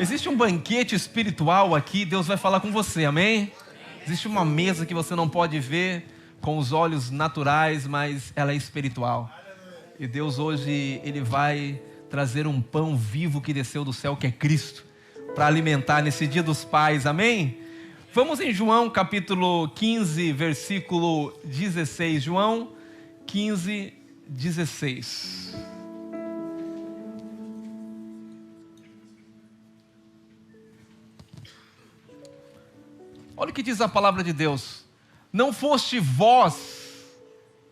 Existe um banquete espiritual aqui, Deus vai falar com você, amém? Existe uma mesa que você não pode ver com os olhos naturais, mas ela é espiritual. E Deus hoje, Ele vai trazer um pão vivo que desceu do céu, que é Cristo, para alimentar nesse dia dos pais, amém? Vamos em João capítulo 15, versículo 16. João 15, 16. Olha o que diz a palavra de Deus. Não foste vós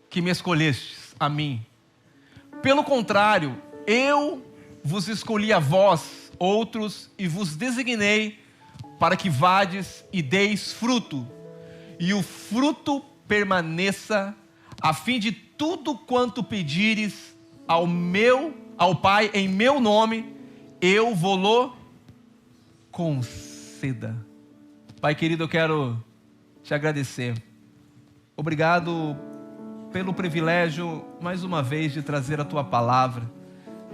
que me escolhestes a mim. Pelo contrário, eu vos escolhi a vós, outros, e vos designei para que vades e deis fruto, e o fruto permaneça, a fim de tudo quanto pedires ao Pai em meu nome, eu vou-lo conceda. Pai querido, eu quero te agradecer. Obrigado pelo privilégio, mais uma vez, de trazer a Tua palavra,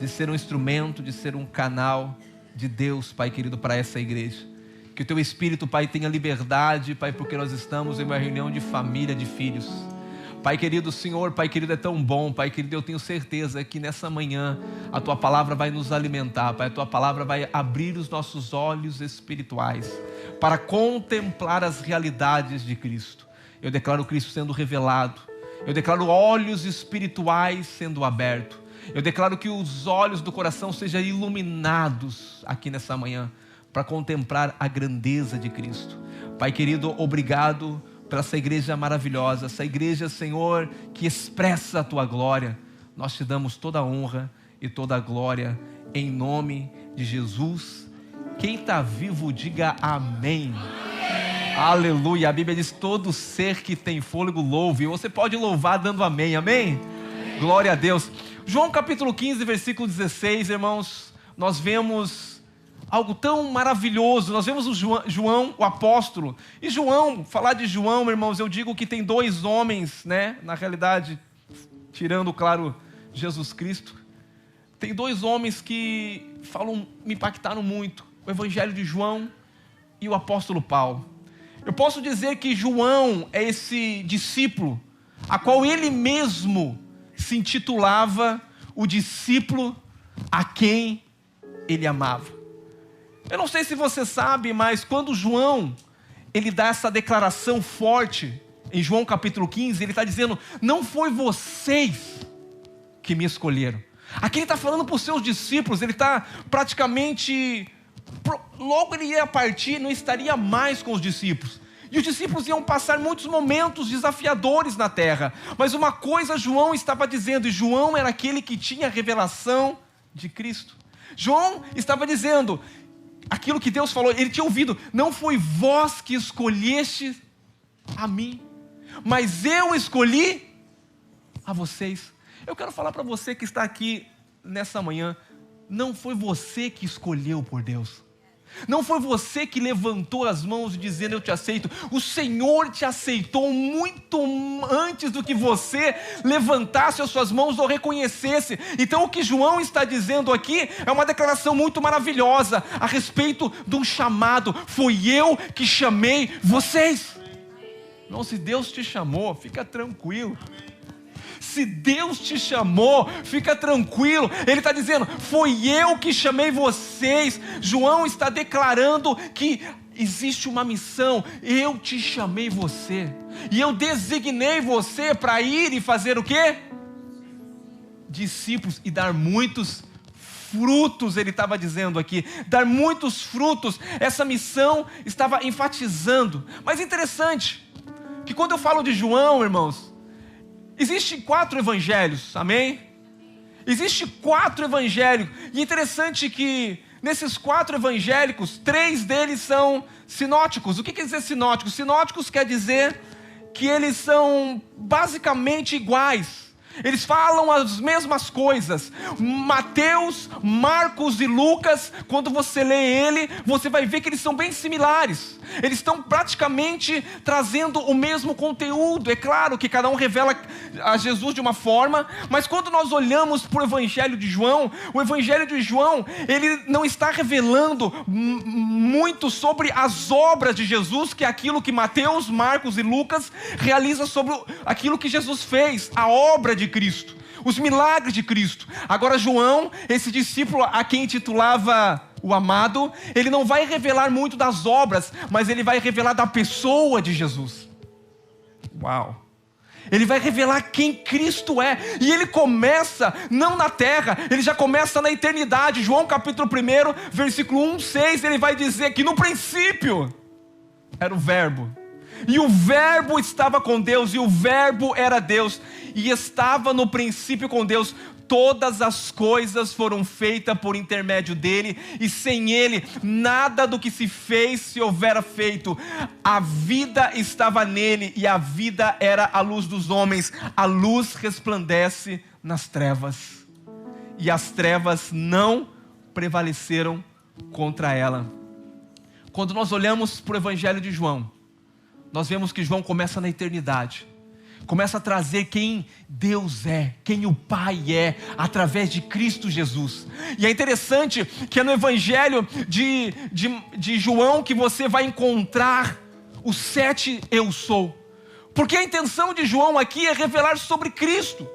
de ser um instrumento, de ser um canal de Deus, Pai querido, para essa igreja. Que o Teu Espírito, Pai, tenha liberdade, Pai, porque nós estamos em uma reunião de família, de filhos. Pai querido, Senhor, Pai querido, é tão bom, Pai querido, eu tenho certeza que nessa manhã a Tua palavra vai nos alimentar, Pai, a Tua palavra vai abrir os nossos olhos espirituais para contemplar as realidades de Cristo. Eu declaro Cristo sendo revelado, eu declaro olhos espirituais sendo abertos, eu declaro que os olhos do coração sejam iluminados aqui nessa manhã para contemplar a grandeza de Cristo. Pai querido, obrigado pela essa igreja maravilhosa, essa igreja, Senhor, que expressa a Tua glória. Nós Te damos toda a honra e toda a glória, em nome de Jesus. Quem está vivo, diga amém. Aleluia. A Bíblia diz: todo ser que tem fôlego louve. Você pode louvar dando amém, amém? Glória a Deus. João capítulo 15, versículo 16, irmãos, nós vemos algo tão maravilhoso. Nós vemos o João, o apóstolo. E João, falar de João, irmãos, eu digo que tem dois homens, né? Na realidade, tirando, claro, Jesus Cristo, tem dois homens que me impactaram muito: o Evangelho de João e o apóstolo Paulo. Eu posso dizer que João é esse discípulo a qual ele mesmo se intitulava o discípulo a quem ele amava. Eu não sei se você sabe, mas quando João, ele dá essa declaração forte, em João capítulo 15, ele está dizendo: não foi vocês que me escolheram. Aqui ele está falando para os seus discípulos, ele está praticamente, logo ele ia partir, não estaria mais com os discípulos. E os discípulos iam passar muitos momentos desafiadores na terra. Mas uma coisa João estava dizendo, e João era aquele que tinha a revelação de Cristo. João estava dizendo aquilo que Deus falou, ele tinha ouvido: não foi vós que escolheste a mim, mas eu escolhi a vocês. Eu quero falar para você que está aqui nessa manhã: não foi você que escolheu por Deus. Não foi você que levantou as mãos dizendo: eu te aceito. O Senhor te aceitou muito antes do que você levantasse as suas mãos ou reconhecesse. Então o que João está dizendo aqui é uma declaração muito maravilhosa a respeito de um chamado. Foi eu que chamei vocês. Não, se Deus te chamou, fica tranquilo. Se Deus te chamou, fica tranquilo. Ele está dizendo: foi eu que chamei vocês. João está declarando que existe uma missão. Eu te chamei você, e eu designei você para ir e fazer o quê? Discípulos, e dar muitos frutos. Ele estava dizendo aqui, dar muitos frutos. Essa missão estava enfatizando. Mas interessante que quando eu falo de João, irmãos, existem 4 evangelhos, amém? Existem 4 evangelhos, e interessante que nesses 4 evangélicos, 3 deles são sinóticos. O que quer dizer sinóticos? Sinóticos quer dizer que eles são basicamente iguais. Eles falam as mesmas coisas. Mateus, Marcos e Lucas, quando você lê ele, você vai ver que eles são bem similares. Eles estão praticamente trazendo o mesmo conteúdo. É claro que cada um revela a Jesus de uma forma, mas quando nós olhamos para o Evangelho de João, o Evangelho de João, ele não está revelando muito sobre as obras de Jesus, que é aquilo que Mateus, Marcos e Lucas realizam sobre aquilo que Jesus fez, a obra de Cristo, os milagres de Cristo. Agora João, esse discípulo a quem intitulava o amado, ele não vai revelar muito das obras, mas ele vai revelar da pessoa de Jesus. Uau! Ele vai revelar quem Cristo é. E ele começa não na terra, ele já começa na eternidade. João capítulo 1, versículo 1, 6, ele vai dizer que no princípio era o verbo. E o verbo estava com Deus, e o verbo era Deus, e estava no princípio com Deus. Todas as coisas foram feitas por intermédio dele, e sem ele, nada do que se fez se houvera feito. A vida estava nele, e a vida era a luz dos homens. A luz resplandece nas trevas, e as trevas não prevaleceram contra ela. Quando nós olhamos para o Evangelho de João, nós vemos que João começa na eternidade. Começa a trazer quem Deus é, quem o Pai é, através de Cristo Jesus. E é interessante que é no Evangelho de João que você vai encontrar os 7 eu sou. Porque a intenção de João aqui é revelar sobre Cristo.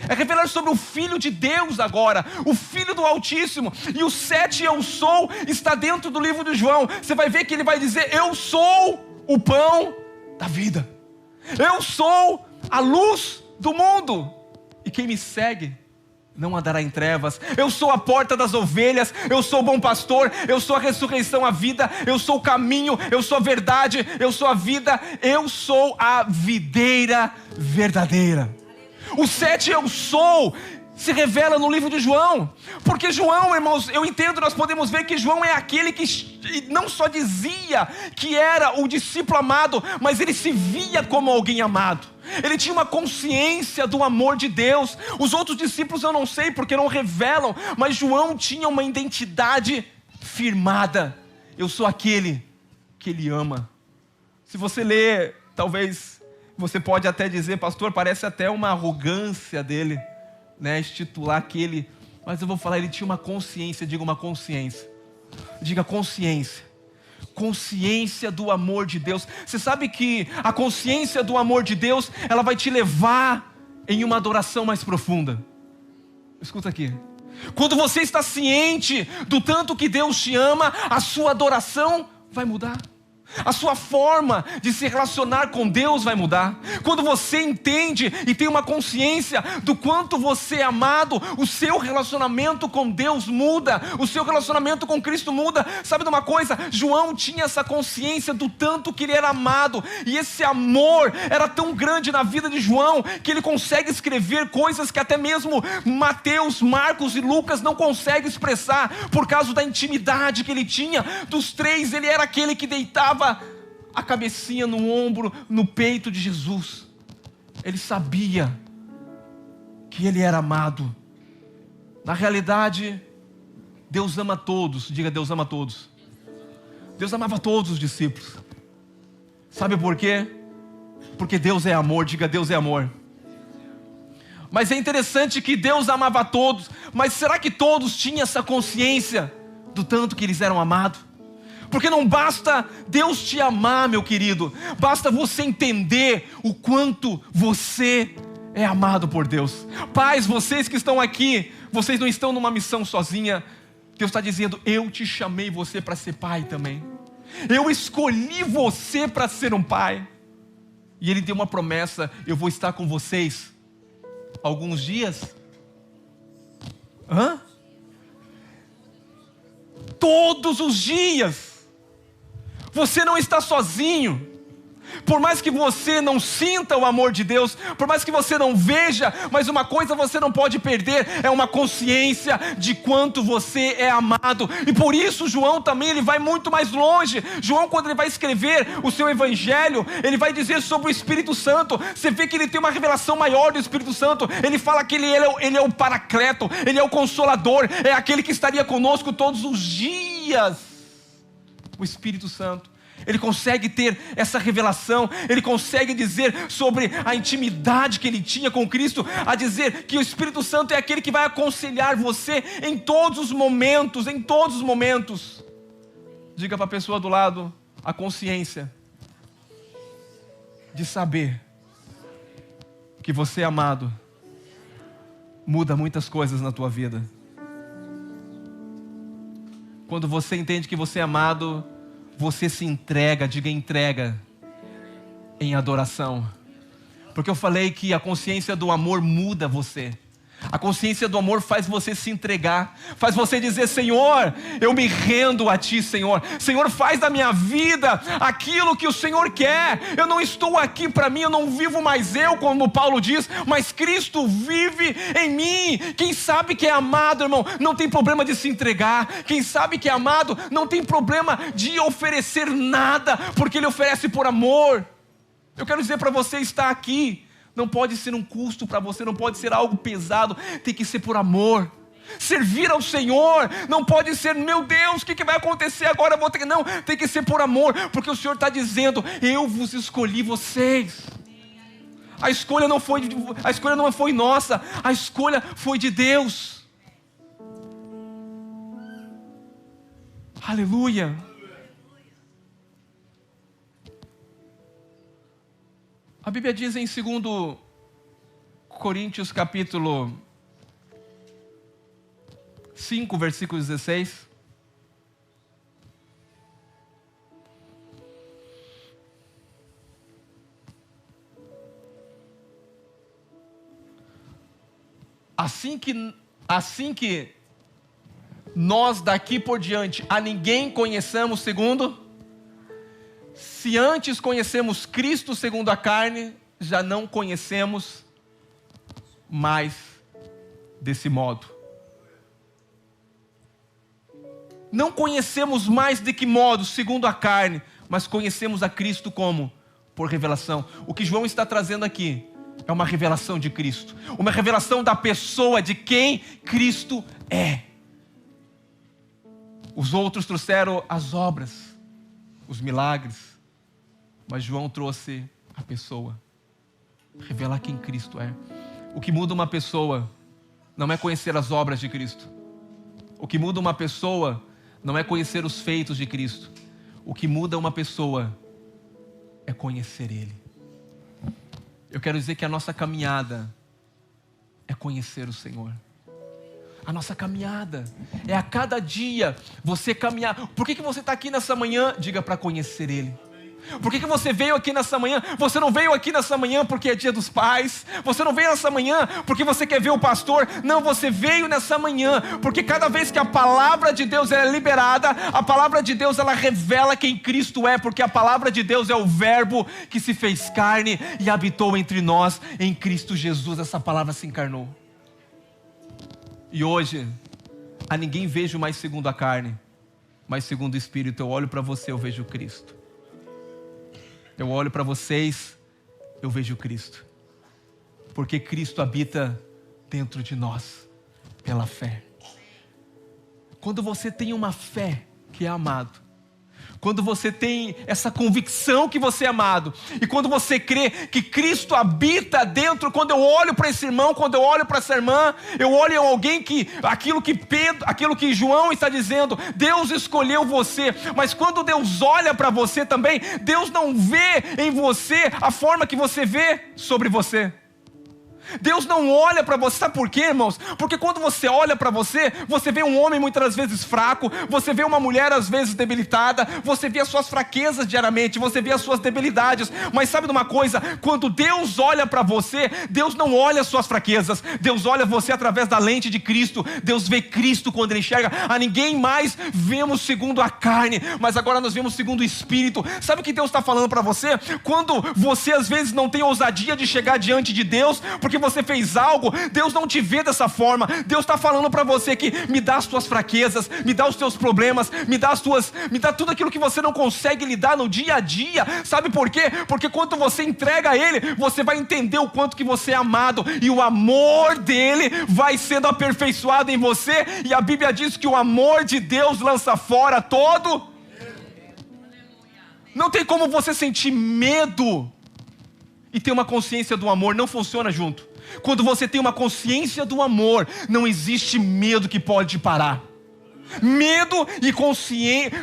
É revelar sobre o Filho de Deus agora, o Filho do Altíssimo. E o 7 eu sou está dentro do livro de João. Você vai ver que ele vai dizer: eu sou o pão da vida. Eu sou a luz do mundo, e quem me segue não andará em trevas. Eu sou a porta das ovelhas, eu sou o bom pastor, eu sou a ressurreição, a vida, eu sou o caminho, eu sou a verdade, eu sou a vida, eu sou a videira verdadeira. O 7 eu sou se revela no livro de João, porque João, irmãos, eu entendo, nós podemos ver que João é aquele que não só dizia que era o discípulo amado, mas ele se via como alguém amado. Ele tinha uma consciência do amor de Deus. Os outros discípulos eu não sei porque não revelam, mas João tinha uma identidade firmada. Eu sou aquele que ele ama. Se você ler, talvez você pode até dizer: pastor, parece até uma arrogância dele, né, institular aquele, mas eu vou falar, ele tinha uma consciência. Diga uma consciência. Diga consciência. Consciência do amor de Deus. Você sabe que a consciência do amor de Deus, ela vai te levar em uma adoração mais profunda. Escuta aqui. Quando você está ciente do tanto que Deus te ama, a sua adoração vai mudar. A sua forma de se relacionar com Deus vai mudar. Quando você entende e tem uma consciência do quanto você é amado, o seu relacionamento com Deus muda, o seu relacionamento com Cristo muda. Sabe de uma coisa? João tinha essa consciência do tanto que ele era amado, e esse amor era tão grande na vida de João, que ele consegue escrever coisas que até mesmo Mateus, Marcos e Lucas não conseguem expressar, por causa da intimidade que ele tinha. Dos 3, ele era aquele que deitava a cabecinha no ombro, no peito de Jesus. Ele sabia que ele era amado. Na realidade, Deus ama todos. Diga: Deus ama todos. Deus amava todos os discípulos. Sabe por quê? Porque Deus é amor. Diga: Deus é amor. Mas é interessante que Deus amava todos, mas será que todos tinham essa consciência do tanto que eles eram amados? Porque não basta Deus te amar, meu querido, basta você entender o quanto você é amado por Deus. Pais, vocês que estão aqui, vocês não estão numa missão sozinha. Deus está dizendo: eu te chamei você para ser pai também. Eu escolhi você para ser um pai. E Ele deu uma promessa: eu vou estar com vocês alguns dias. Todos os dias. Você não está sozinho. Por mais que você não sinta o amor de Deus, por mais que você não veja, mas uma coisa você não pode perder, é uma consciência de quanto você é amado. E por isso João também, ele vai muito mais longe. João, quando ele vai escrever o seu evangelho, ele vai dizer sobre o Espírito Santo. Você vê que ele tem uma revelação maior do Espírito Santo. Ele fala que ele é o Paracleto, ele é o Consolador, é aquele que estaria conosco todos os dias. O Espírito Santo, ele consegue ter essa revelação, ele consegue dizer sobre a intimidade que ele tinha com Cristo, a dizer que o Espírito Santo é aquele que vai aconselhar você em todos os momentos, em todos os momentos. Diga para a pessoa do lado, a consciência de saber que você é amado muda muitas coisas na tua vida. Quando você entende que você é amado, você se entrega, diga entrega, em adoração. Porque eu falei que a consciência do amor muda você. A consciência do amor faz você se entregar, faz você dizer: Senhor, eu me rendo a Ti, Senhor. Senhor, faz da minha vida aquilo que o Senhor quer. Eu não estou aqui para mim, eu não vivo mais eu, como Paulo diz, mas Cristo vive em mim. Quem sabe que é amado, irmão, não tem problema de se entregar. Quem sabe que é amado não tem problema de oferecer nada, porque Ele oferece por amor. Eu quero dizer para você, estar aqui não pode ser um custo para você, não pode ser algo pesado, tem que ser por amor. Servir ao Senhor não pode ser: meu Deus, o que vai acontecer agora? Não, tem que ser por amor, porque o Senhor está dizendo: eu vos escolhi vocês. A escolha não foi nossa, a escolha foi de Deus. Aleluia. A Bíblia diz em 2 Coríntios capítulo 5, versículo 16. Assim que nós daqui por diante a ninguém conheçamos segundo... Se antes conhecemos Cristo segundo a carne, já não conhecemos mais desse modo. Não conhecemos mais de que modo? Segundo a carne, mas conhecemos a Cristo como? Por revelação. O que João está trazendo aqui é uma revelação de Cristo, uma revelação da pessoa, de quem Cristo é. Os outros trouxeram as obras, os milagres, mas João trouxe a pessoa, revelar quem Cristo é. O que muda uma pessoa não é conhecer as obras de Cristo. O que muda uma pessoa não é conhecer os feitos de Cristo. O que muda uma pessoa é conhecer Ele. Eu quero dizer que a nossa caminhada é conhecer o Senhor. A nossa caminhada é a cada dia você caminhar. Por que você está aqui nessa manhã? Diga: para conhecer Ele. Por que você veio aqui nessa manhã? Você não veio aqui nessa manhã porque é dia dos pais. Você não veio nessa manhã porque você quer ver o pastor. Não, você veio nessa manhã porque cada vez que a palavra de Deus é liberada, a palavra de Deus ela revela quem Cristo é, porque a palavra de Deus é o verbo que se fez carne e habitou entre nós. Em Cristo Jesus essa palavra se encarnou. E hoje a ninguém vejo mais segundo a carne, mas segundo o Espírito. Eu olho para você, eu vejo Cristo. Eu olho para vocês, eu vejo Cristo. Porque Cristo habita dentro de nós, pela fé. Quando você tem uma fé que é amado, quando você tem essa convicção que você é amado, e quando você crê que Cristo habita dentro, quando eu olho para esse irmão, quando eu olho para essa irmã, eu olho em alguém que, aquilo que João está dizendo, Deus escolheu você. Mas quando Deus olha para você também, Deus não vê em você a forma que você vê sobre você. Deus não olha para você, sabe por quê, irmãos? Porque quando você olha para você, você vê um homem muitas vezes fraco, você vê uma mulher às vezes debilitada, você vê as suas fraquezas diariamente, você vê as suas debilidades. Mas sabe de uma coisa? Quando Deus olha para você, Deus não olha as suas fraquezas, Deus olha você através da lente de Cristo. Deus vê Cristo quando Ele enxerga. A ninguém mais vemos segundo a carne, mas agora nós vemos segundo o Espírito. Sabe o que Deus está falando para você? Quando você às vezes não tem ousadia de chegar diante de Deus, porque você fez algo, Deus não te vê dessa forma. Deus está falando para você que me dá as tuas fraquezas, me dá os teus problemas, me dá tudo aquilo que você não consegue lidar no dia a dia. Sabe por quê? Porque quando você entrega a Ele, você vai entender o quanto que você é amado, e o amor dele vai sendo aperfeiçoado em você, e a Bíblia diz que o amor de Deus lança fora todo. Não tem como você sentir medo e ter uma consciência do amor, não funciona junto. Quando você tem uma consciência do amor, não existe medo que pode te parar. Medo e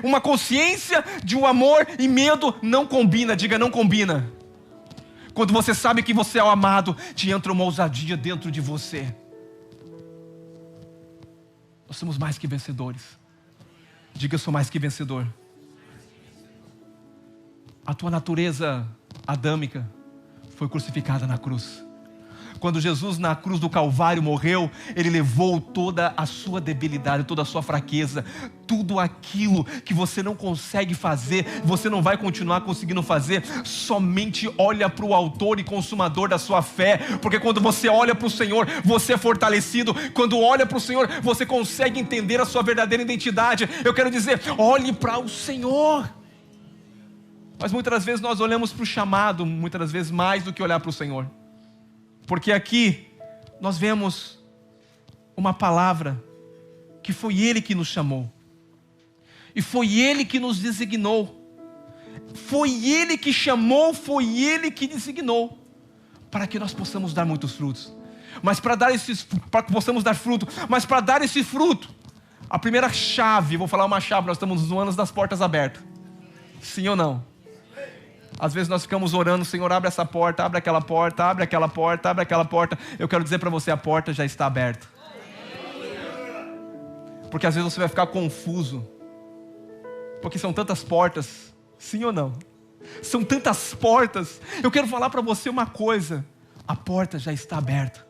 uma consciência de um amor e medo não combina. Diga, não combina. Quando você sabe que você é o amado, te entra uma ousadia dentro de você. Nós somos mais que vencedores. Diga, eu sou mais que vencedor. A tua natureza adâmica foi crucificada na cruz. Quando Jesus na cruz do Calvário morreu, Ele levou toda a sua debilidade, toda a sua fraqueza, tudo aquilo que você não consegue fazer, você não vai continuar conseguindo fazer. Somente olha para o autor e consumador da sua fé, porque quando você olha para o Senhor, você é fortalecido. Quando olha para o Senhor, você consegue entender a sua verdadeira identidade. Eu quero dizer, olhe para o Senhor. Mas muitas vezes nós olhamos para o chamado, muitas vezes mais do que olhar para o Senhor. Porque aqui nós vemos uma palavra que foi Ele que nos chamou. E foi Ele que nos designou. Foi Ele que chamou, foi Ele que designou. Para que nós possamos dar muitos frutos. Mas para que possamos dar fruto. Mas para dar esse fruto, a primeira chave, vou falar uma chave, nós estamos no ano das portas abertas. Sim ou não? Às vezes nós ficamos orando, Senhor, abre essa porta, abre aquela porta, abre aquela porta, abre aquela porta. Eu quero dizer para você, a porta já está aberta. Porque às vezes você vai ficar confuso. Porque são tantas portas, sim ou não? São tantas portas. Eu quero falar para você uma coisa, a porta já está aberta.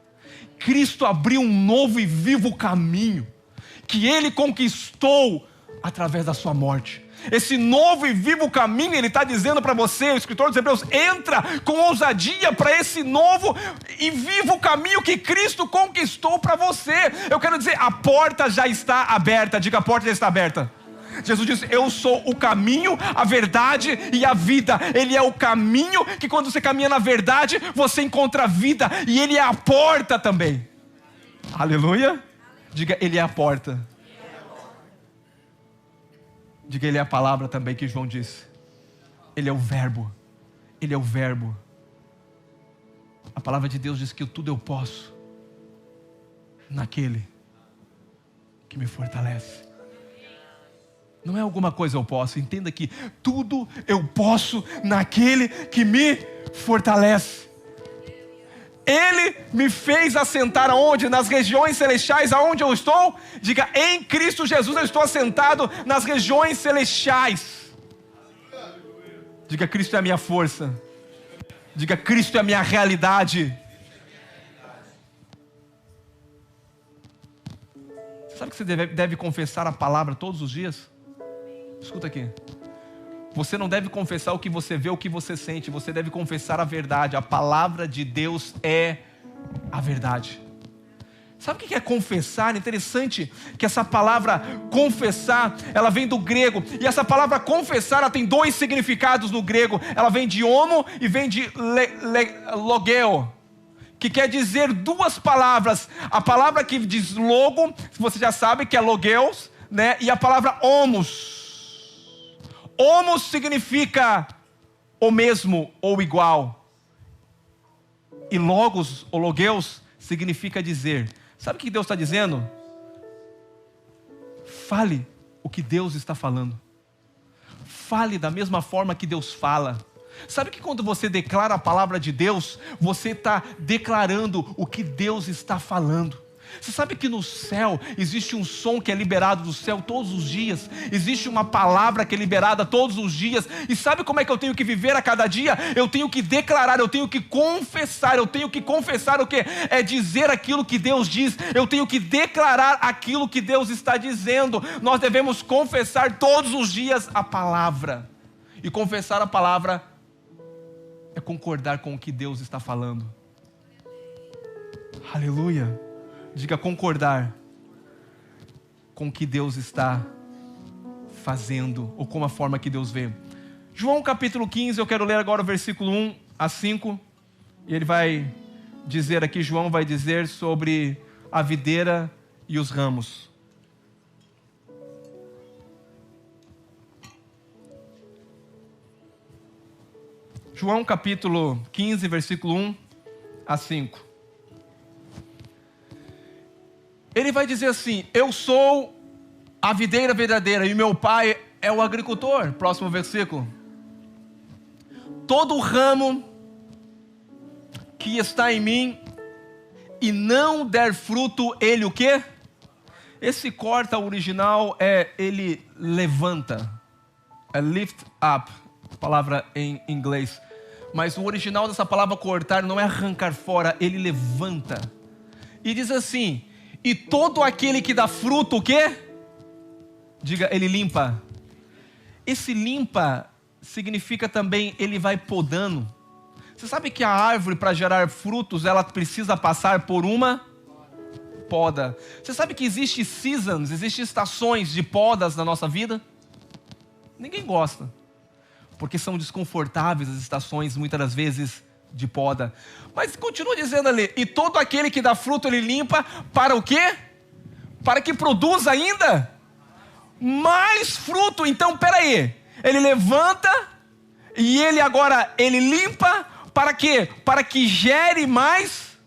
Cristo abriu um novo e vivo caminho, que Ele conquistou através da sua morte. Esse novo e vivo caminho, Ele está dizendo para você, o escritor dos Hebreus, entra com ousadia para esse novo e vivo caminho que Cristo conquistou para você. Eu quero dizer, a porta já está aberta. Diga, a porta já está aberta. Jesus disse, eu sou o caminho, a verdade e a vida. Ele é o caminho que quando você caminha na verdade, você encontra a vida. E Ele é a porta também. Aleluia. Diga, Ele é a porta. Diga, Ele é a palavra também que João disse. Ele é o verbo. Ele é o verbo. A palavra de Deus diz que tudo eu posso naquele que me fortalece. Não é alguma coisa eu posso. Entenda que tudo eu posso naquele que me fortalece. Ele me fez assentar aonde? Nas regiões celestiais, aonde eu estou? Diga, em Cristo Jesus eu estou assentado nas regiões celestiais. Diga, Cristo é a minha força. Diga, Cristo é a minha realidade. Sabe que você deve confessar a palavra todos os dias? Escuta aqui. Você não deve confessar o que você vê, o que você sente. Você deve confessar a verdade. A palavra de Deus é a verdade. Sabe o que é confessar? É interessante que essa palavra confessar, ela vem do grego. E essa palavra confessar, ela tem dois significados no grego. Ela vem de homo e vem de logeo, que quer dizer duas palavras. A palavra que diz logo, você já sabe que é logeos, né? E a palavra homos. Homos significa o mesmo ou igual. E logos ou logeus significa dizer. Sabe o que Deus está dizendo? Fale o que Deus está falando. Fale da mesma forma que Deus fala. Sabe que quando você declara a palavra de Deus, você está declarando o que Deus está falando. Você sabe que no céu existe um som que é liberado do céu todos os dias. Existe uma palavra que é liberada todos os dias. E sabe como é que eu tenho que viver a cada dia? Eu tenho que declarar, eu tenho que confessar. Eu tenho que confessar o quê? É dizer aquilo que Deus diz. Eu tenho que declarar aquilo que Deus está dizendo. Nós devemos confessar todos os dias a palavra. E confessar a palavra é concordar com o que Deus está falando. Aleluia. Diga concordar com o que Deus está fazendo, ou com a forma que Deus vê. João capítulo 15, eu quero ler agora o versículo 1 a 5. E ele vai dizer aqui, João vai dizer sobre a videira e os ramos. João capítulo 15, versículo 1 a 5. Ele vai dizer assim: eu sou a videira verdadeira e meu pai é o agricultor. Próximo versículo. Todo ramo que está em mim e não der fruto, ele o quê? Esse corta original é ele levanta. É lift up, palavra em inglês. Mas o original dessa palavra cortar não é arrancar fora, ele levanta. E diz assim: e todo aquele que dá fruto, o quê? Diga, ele limpa. Esse limpa significa também, ele vai podando. Você sabe que a árvore, para gerar frutos, ela precisa passar por uma poda. Você sabe que existe seasons, existem estações de podas na nossa vida? Ninguém gosta, porque são desconfortáveis as estações, muitas das vezes, de poda. Mas continua dizendo ali: e todo aquele que dá fruto ele limpa, para o quê? Para que produza ainda mais fruto. Então peraí, ele levanta e ele agora, ele limpa para quê? Para que gere mais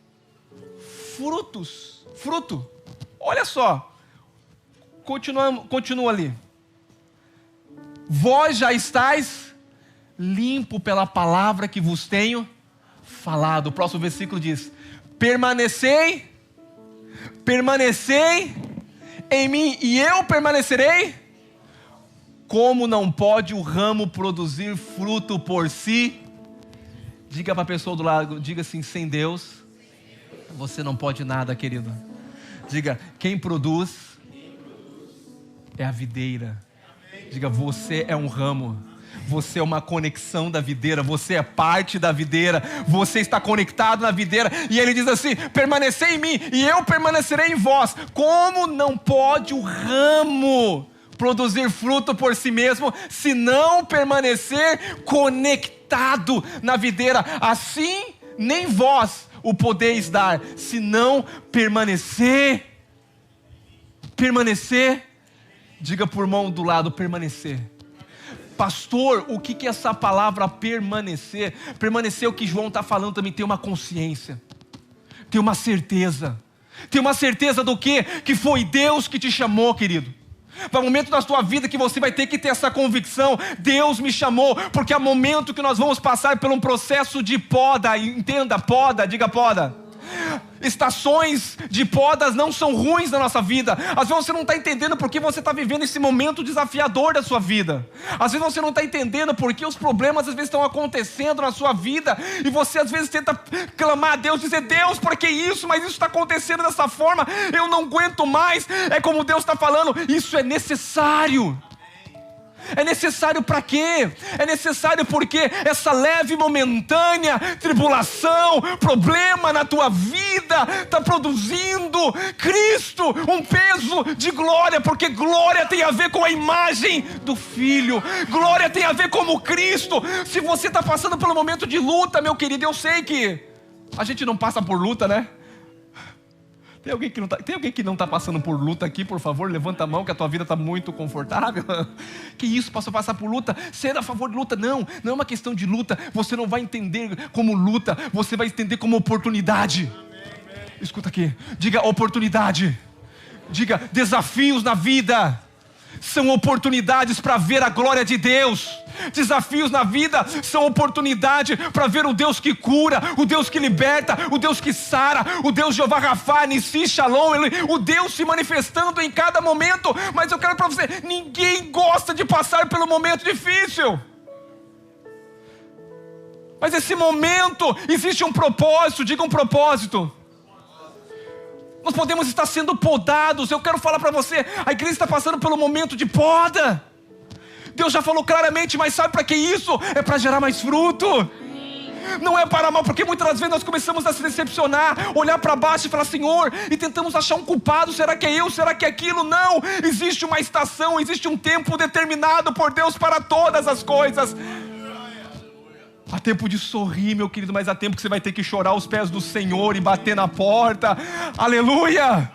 fruto. Olha só, continua ali. Vós já estáis limpo pela palavra que vos tenho falado. O próximo versículo diz: permanecei em mim e eu permanecerei. Como não pode o ramo produzir fruto por si? Diga para a pessoa do lado, diga assim: sem Deus você não pode nada, querido. Diga, quem produz é a videira. Diga, você é um ramo. Você é uma conexão da videira, você é parte da videira, você está conectado na videira. E ele diz assim: permanecei em mim e eu permanecerei em vós. Como não pode o ramo produzir fruto por si mesmo, se não permanecer conectado na videira? Assim nem vós o podeis dar, se não permanecer. Diga por mão do lado, permanecer. Pastor, o que é essa palavra permanecer? Permanecer é o que João está falando também, tem uma consciência, tem uma certeza. Tem uma certeza do quê? Que foi Deus que te chamou, querido. Vai um momento da sua vida que você vai ter que ter essa convicção: Deus me chamou, porque é momento que nós vamos passar por um processo de poda. Entenda, poda, diga poda. Estações de podas não são ruins na nossa vida. Às vezes você não está entendendo porque você está vivendo esse momento desafiador da sua vida. Às vezes você não está entendendo porque os problemas às vezes estão acontecendo na sua vida. E você às vezes tenta clamar a Deus, dizer: Deus, por que isso? Mas isso está acontecendo dessa forma, eu não aguento mais. É como Deus está falando: isso é necessário. É necessário para quê? É necessário porque essa leve momentânea tribulação, problema na tua vida está produzindo Cristo, um peso de glória, porque glória tem a ver com a imagem do Filho, glória tem a ver com Cristo. Se você está passando pelo momento de luta, meu querido, eu sei que a gente não passa por luta, né? Tem alguém que não está passando por luta aqui? Por favor, levanta a mão, que a tua vida está muito confortável. Que isso, posso passar por luta? Ser a favor de luta? Não é uma questão de luta. Você não vai entender como luta, você vai entender como oportunidade. Escuta aqui, diga oportunidade. Diga, desafios na vida são oportunidades para ver a glória de Deus. Desafios na vida são oportunidade para ver o Deus que cura, o Deus que liberta, o Deus que sara, o Deus Jeová Rafa, Nissi, Shalom, o Deus se manifestando em cada momento. Mas eu quero para você, ninguém gosta de passar pelo momento difícil. Mas esse momento, existe um propósito, diga um propósito. Nós podemos estar sendo podados. Eu quero falar para você, a igreja está passando pelo momento de poda. Deus já falou claramente, mas sabe para que isso? É para gerar mais fruto. Não é para mal, porque muitas vezes nós começamos a se decepcionar, olhar para baixo e falar, Senhor, e tentamos achar um culpado. Será que é eu? Será que é aquilo? Não, existe uma estação, existe um tempo determinado por Deus para todas as coisas. Há tempo de sorrir, meu querido, mas há tempo que você vai ter que chorar aos pés do Senhor e bater na porta. Aleluia!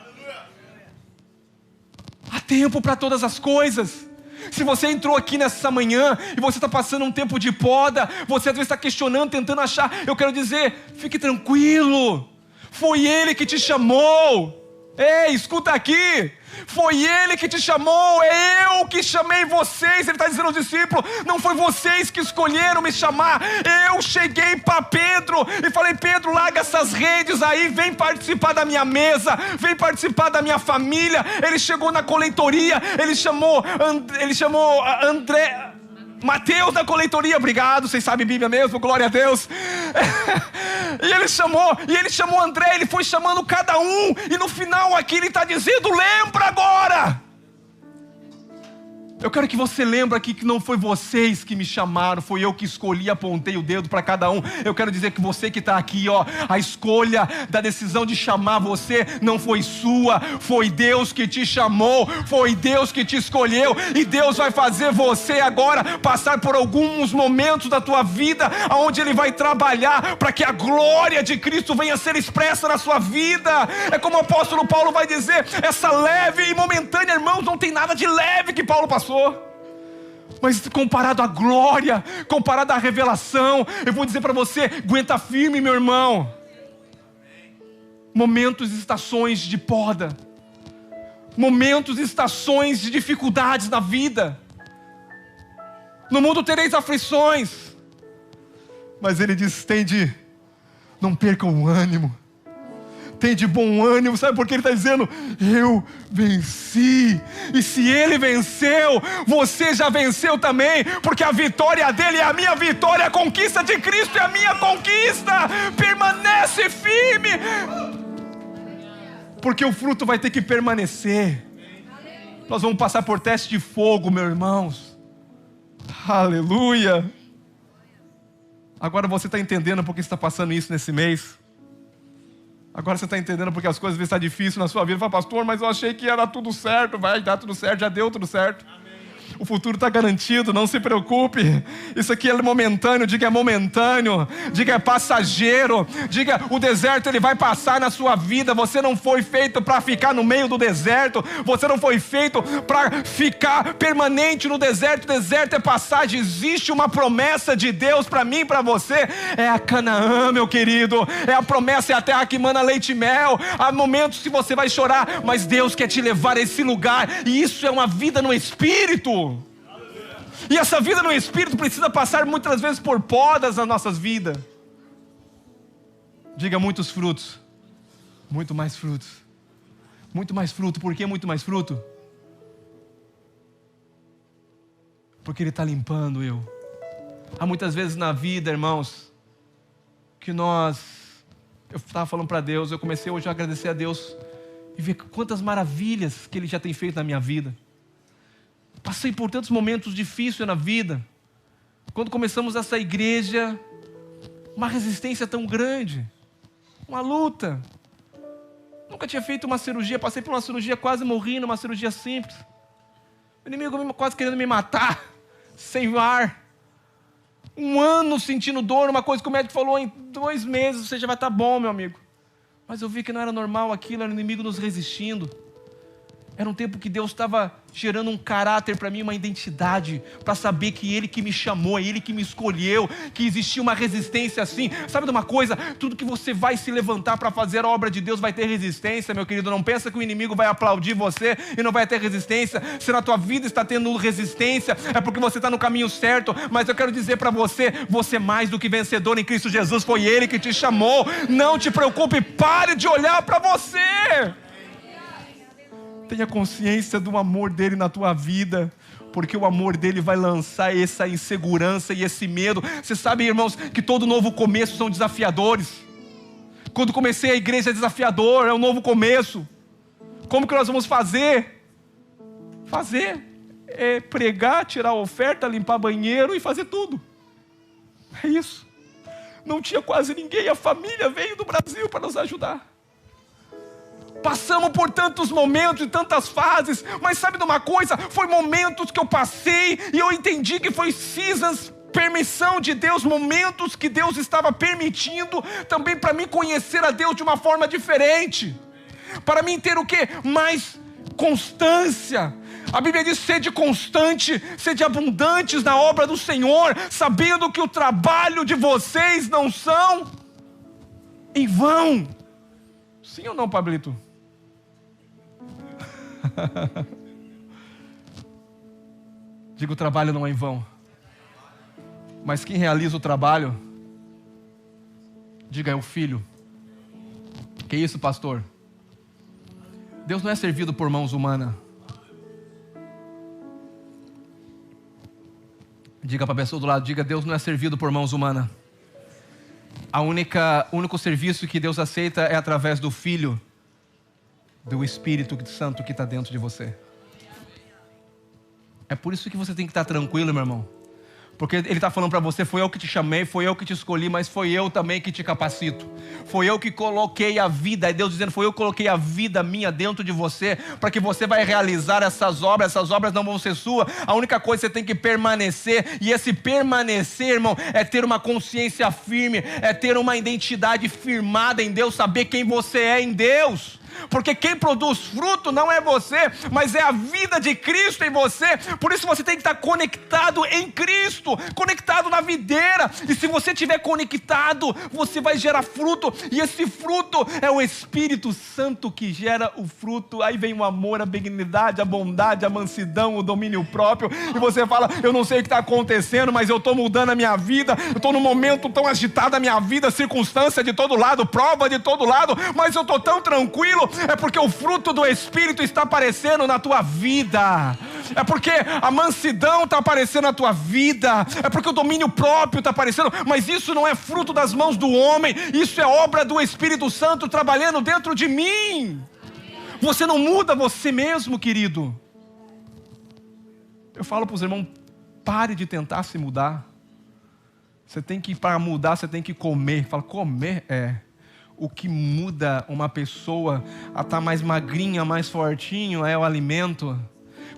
Há tempo para todas as coisas. Se você entrou aqui nessa manhã e você está passando um tempo de poda, você às vezes está questionando, tentando achar, eu quero dizer, fique tranquilo. Foi Ele que te chamou. Ei, escuta aqui. Foi Ele que te chamou, é eu que chamei vocês. Ele está dizendo aos discípulos, não foi vocês que escolheram me chamar. Eu cheguei para Pedro e falei, Pedro, larga essas redes aí, vem participar da minha mesa, vem participar da minha família. Ele chegou na coletoria, ele chamou André, Mateus da coletoria, obrigado, vocês sabem Bíblia mesmo, glória a Deus. E ele chamou André, ele foi chamando cada um, e no final aqui ele está dizendo, lembra agora. Eu quero que você lembre aqui que não foi vocês que me chamaram, foi eu que escolhi, apontei o dedo para cada um. Eu quero dizer que você que está aqui, a escolha da decisão de chamar você não foi sua, foi Deus que te chamou, foi Deus que te escolheu, e Deus vai fazer você agora passar por alguns momentos da tua vida, onde Ele vai trabalhar para que a glória de Cristo venha a ser expressa na sua vida. É como o apóstolo Paulo vai dizer, essa leve e momentânea, irmãos, não tem nada de leve que Paulo passou. Mas comparado à glória, comparado à revelação, eu vou dizer para você, aguenta firme, meu irmão. Momentos e estações de poda, momentos e estações de dificuldades na vida. No mundo tereis aflições, mas ele diz, não percam o ânimo. Tem de bom ânimo, sabe por que ele está dizendo? Eu venci, e se ele venceu, você já venceu também, porque a vitória dele é a minha vitória, a conquista de Cristo é a minha conquista. Permanece firme, porque o fruto vai ter que permanecer. Nós vamos passar por teste de fogo, meus irmãos. Aleluia. Agora você está entendendo por que está passando isso nesse mês? Agora você está entendendo porque as coisas estão difíceis na sua vida. Fala, pastor, mas eu achei que ia dar tudo certo. Vai dar tudo certo, já deu tudo certo. Amém. O futuro está garantido, não se preocupe. Isso aqui é momentâneo, diga é momentâneo. Diga é passageiro. Diga, o deserto ele vai passar na sua vida. Você não foi feito para ficar no meio do deserto. Você não foi feito para ficar permanente no deserto. O deserto é passagem. Existe uma promessa de Deus para mim e para você. É a Canaã, meu querido. É a promessa, é a terra que mana leite e mel. Há momentos que você vai chorar, mas Deus quer te levar a esse lugar. E isso é uma vida no Espírito. E essa vida no Espírito precisa passar muitas vezes por podas nas nossas vidas. Diga muitos frutos. Muito mais frutos. Muito mais fruto. Por que muito mais fruto? Porque Ele está limpando eu. Há muitas vezes na vida, irmãos, que eu estava falando para Deus, eu comecei hoje a agradecer a Deus e ver quantas maravilhas que Ele já tem feito na minha vida. Passei por tantos momentos difíceis na vida. Quando começamos essa igreja, uma resistência tão grande, uma luta. Nunca tinha feito uma cirurgia, passei por uma cirurgia, quase morri numa cirurgia simples. O inimigo quase querendo me matar, sem ar. 1 ano sentindo dor, uma coisa que o médico falou, em 2 meses você já vai estar bom, meu amigo. Mas eu vi que não era normal aquilo, era o inimigo nos resistindo. Era um tempo que Deus estava gerando um caráter para mim, uma identidade, para saber que Ele que me chamou, é Ele que me escolheu, que existia uma resistência assim. Sabe de uma coisa? Tudo que você vai se levantar para fazer a obra de Deus vai ter resistência, meu querido. Não pensa que o inimigo vai aplaudir você e não vai ter resistência. Se na tua vida está tendo resistência, é porque você está no caminho certo. Mas eu quero dizer para você, você é mais do que vencedor em Cristo Jesus. Foi Ele que te chamou. Não te preocupe, pare de olhar para você. Tenha consciência do amor dele na tua vida, porque o amor dele vai lançar essa insegurança e esse medo. Você sabe, irmãos, que todo novo começo são desafiadores. Quando comecei a igreja é desafiador, é um novo começo. Como que nós vamos fazer? É pregar, tirar a oferta, limpar banheiro e fazer tudo. É isso. Não tinha quase ninguém, a família veio do Brasil para nos ajudar. Passamos por tantos momentos e tantas fases, mas sabe de uma coisa? Foi momentos que eu passei e eu entendi que foi seasons, permissão de Deus, momentos que Deus estava permitindo também para mim conhecer a Deus de uma forma diferente. Para mim ter o quê? Mais constância. A Bíblia diz: sede constante, sede abundantes na obra do Senhor, sabendo que o trabalho de vocês não são em vão. Sim ou não, Pablito? Digo, o trabalho não é em vão. Mas quem realiza o trabalho, diga, é o Filho. Que isso, pastor? Deus não é servido por mãos humanas. Diga para a pessoa do lado, diga, Deus não é servido por mãos humanas. O único serviço que Deus aceita é através do Filho, do Espírito Santo que está dentro de você. É por isso que você tem que estar tranquilo, meu irmão. Porque Ele está falando para você, foi eu que te chamei, foi eu que te escolhi, mas foi eu também que te capacito. Foi eu que coloquei a vida, é Deus dizendo, foi eu que coloquei a vida minha dentro de você, para que você vai realizar essas obras não vão ser suas. A única coisa que você tem que permanecer, e esse permanecer, irmão, é ter uma consciência firme, é ter uma identidade firmada em Deus, saber quem você é em Deus. Porque quem produz fruto não é você, mas é a vida de Cristo em você. Por isso você tem que estar conectado em Cristo, conectado na videira. E se você estiver conectado, você vai gerar fruto. E esse fruto é o Espírito Santo que gera o fruto. Aí vem o amor, a benignidade, a bondade, a mansidão, o domínio próprio. E você fala, eu não sei o que está acontecendo, mas eu estou mudando a minha vida. Eu estou num momento tão agitado da minha vida, circunstância de todo lado, prova de todo lado, mas eu estou tão tranquilo. É porque o fruto do Espírito está aparecendo na tua vida. É porque a mansidão está aparecendo na tua vida. É porque o domínio próprio está aparecendo. Mas isso não é fruto das mãos do homem. Isso é obra do Espírito Santo trabalhando dentro de mim. Você não muda você mesmo, querido. Eu falo para os irmãos, pare de tentar se mudar. Você tem que, para mudar, você tem que comer. Fala, comer é... O que muda uma pessoa a estar mais magrinha, mais fortinho, é o alimento.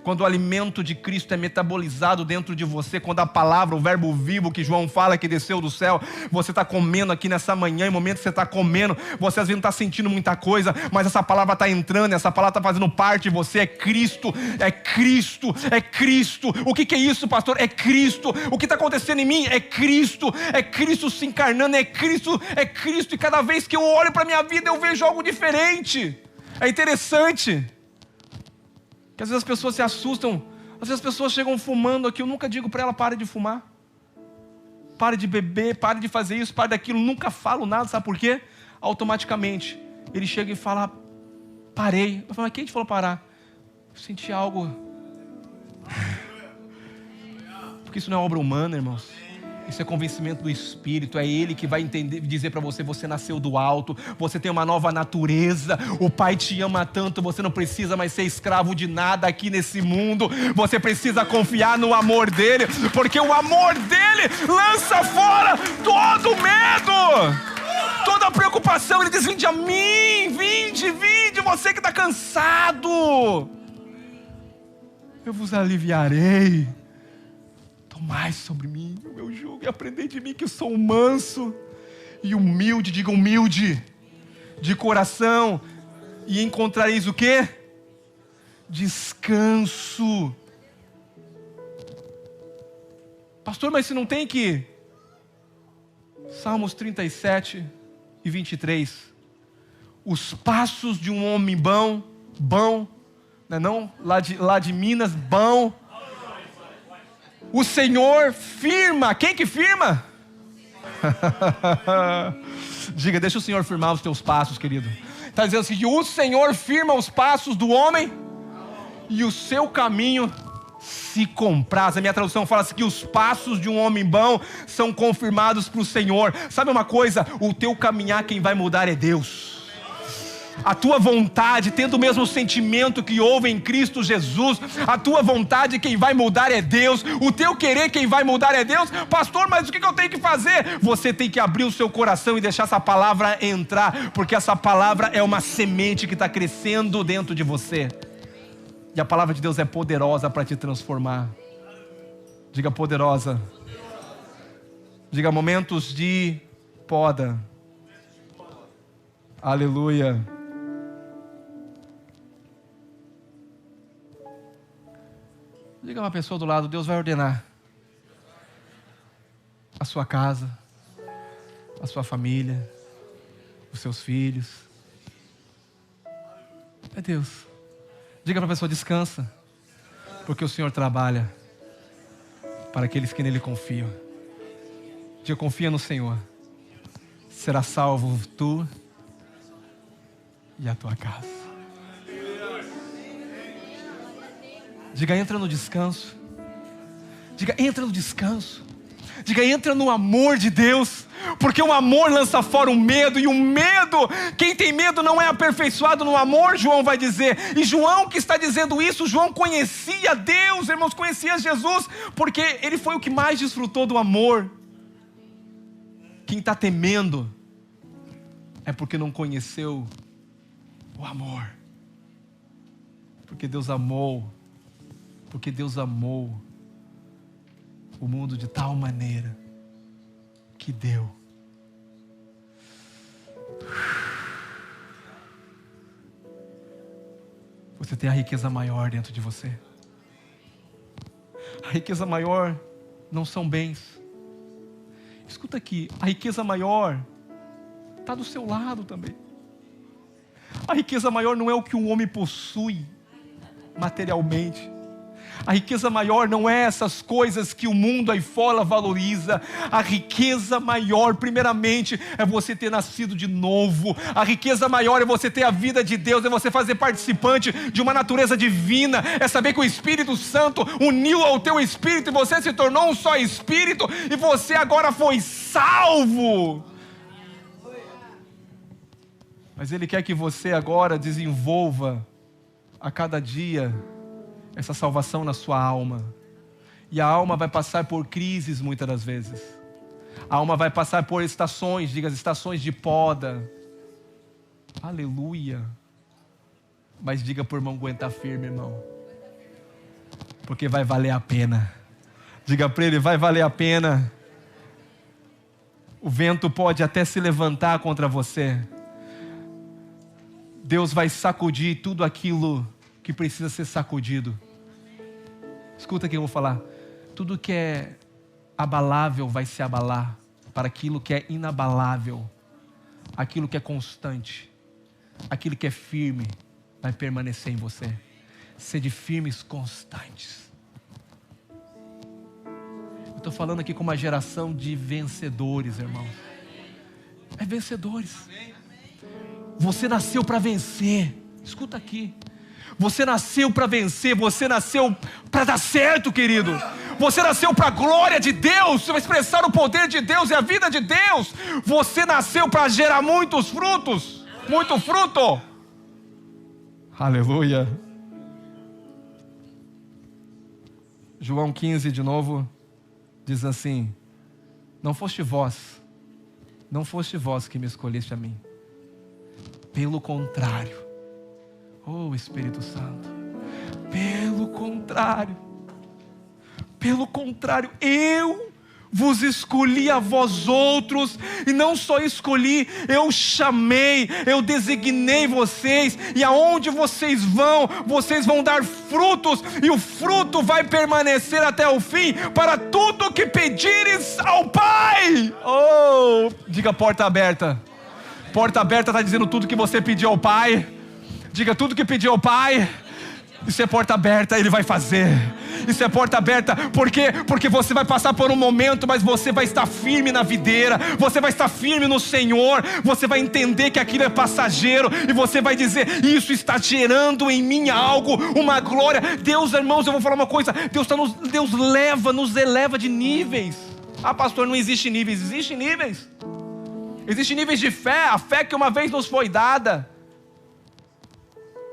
Quando o alimento de Cristo é metabolizado dentro de você, quando a palavra, o verbo vivo que João fala que desceu do céu, você está comendo aqui nessa manhã, em momento que você está comendo, você às vezes não está sentindo muita coisa, mas essa palavra está entrando, essa palavra está fazendo parte de você. É Cristo, é Cristo, é Cristo. O que é isso, pastor? É Cristo. O que está acontecendo em mim é Cristo se encarnando, é Cristo, e cada vez que eu olho para a minha vida eu vejo algo diferente. É interessante que às vezes as pessoas se assustam, às vezes as pessoas chegam fumando aqui, eu nunca digo para ela, pare de fumar, pare de beber, pare de fazer isso, pare daquilo, nunca falo nada, sabe por quê? Automaticamente, ele chega e fala, parei. Eu falo, mas quem te falou parar? Eu senti algo, porque isso não é obra humana, irmãos. Isso é convencimento do Espírito. É Ele que vai entender, dizer para você, você nasceu do alto, você tem uma nova natureza, o Pai te ama tanto, você não precisa mais ser escravo de nada aqui nesse mundo. Você precisa confiar no amor dEle, porque o amor dEle lança fora todo medo, toda preocupação. Ele diz, vinde a mim, vinde, você que está cansado, eu vos aliviarei. Tomai sobre mim o meu jugo e aprendei de mim, que eu sou manso e humilde, diga humilde, de coração, e encontrareis o quê? descanso. Pastor, mas se não tem que... Salmos 37 e 23. Os passos de um homem bom, não, lá de Minas, bom. O Senhor firma. Quem que firma? Diga, deixa o Senhor firmar os teus passos, querido. Está dizendo assim, que o Senhor firma os passos do homem e o seu caminho se compraz. A minha tradução fala assim, que os passos de um homem bom são confirmados para o Senhor. Sabe uma coisa? O teu caminhar, quem vai mudar é Deus. A tua vontade, tendo o mesmo sentimento que houve em Cristo Jesus, a tua vontade, quem vai mudar é Deus. O teu querer, quem vai mudar é Deus. Pastor, mas o que eu tenho que fazer? Você tem que abrir o seu coração e deixar essa palavra entrar, porque essa palavra é uma semente que está crescendo dentro de você. E a palavra de Deus é poderosa para te transformar. Diga poderosa. Diga momentos de poda. Aleluia. Diga uma pessoa do lado, Deus vai ordenar a sua casa, a sua família, os seus filhos. É Deus. Diga para a pessoa, descansa, porque o Senhor trabalha para aqueles que nele confiam. Diga, confia no Senhor. Será salvo tu e a tua casa. Diga, entra no descanso. Diga, entra no descanso. Diga, entra no amor de Deus. Porque o amor lança fora o medo. E o medo, quem tem medo não é aperfeiçoado no amor, João vai dizer. E João que está dizendo isso, João conhecia Deus, irmãos, conhecia Jesus, porque ele foi o que mais desfrutou do amor. Quem está temendo é porque não conheceu o amor. Porque Deus amou. Porque Deus amou o mundo de tal maneira que deu. Você tem a riqueza maior dentro de você. A riqueza maior não são bens. Escuta aqui, a riqueza maior está do seu lado também. A riqueza maior não é o que um homem possui materialmente. A riqueza maior não é essas coisas que o mundo aí fora valoriza. A riqueza maior, primeiramente, é você ter nascido de novo. A riqueza maior é você ter a vida de Deus, é você fazer participante de uma natureza divina, é saber que o Espírito Santo uniu ao teu espírito e você se tornou um só espírito e você agora foi salvo. Mas Ele quer que você agora desenvolva a cada dia essa salvação na sua alma. E a alma vai passar por crises muitas das vezes. A alma vai passar por estações, diga, estações de poda. Aleluia. Mas diga por irmão, aguentar firme, irmão. Porque vai valer a pena. Diga para ele, vai valer a pena. O vento pode até se levantar contra você. Deus vai sacudir tudo aquilo que precisa ser sacudido. Escuta o que eu vou falar. Tudo que é abalável vai se abalar para aquilo que é inabalável. Aquilo que é constante, aquilo que é firme vai permanecer em você. Sede firmes constantes. Eu estou falando aqui com uma geração de vencedores, irmãos. É vencedores. Você nasceu para vencer. Escuta aqui. Você nasceu para vencer, você nasceu para dar certo, querido. Você nasceu para a glória de Deus, para expressar o poder de Deus e a vida de Deus. Você nasceu para gerar muitos frutos, muito fruto. Aleluia. João 15 de novo, diz assim: não foste vós que me escolheste a mim. Pelo contrário, oh Espírito Santo, pelo contrário, eu vos escolhi a vós outros, e não só escolhi, eu chamei, eu designei vocês, e aonde vocês vão dar frutos, e o fruto vai permanecer até o fim, para tudo que pedires ao Pai. Oh, diga porta aberta. Porta aberta está dizendo tudo que você pediu ao Pai. Diga tudo que pediu ao Pai. Isso é porta aberta, Ele vai fazer. Isso é porta aberta, por quê? Porque você vai passar por um momento, mas você vai estar firme na videira, você vai estar firme no Senhor, você vai entender que aquilo é passageiro, e você vai dizer, isso está gerando em mim algo, uma glória. Deus, irmãos, eu vou falar uma coisa, Deus nos eleva de níveis. Ah, pastor, não existe níveis. Existem níveis. Existem níveis de fé, a fé que uma vez nos foi dada.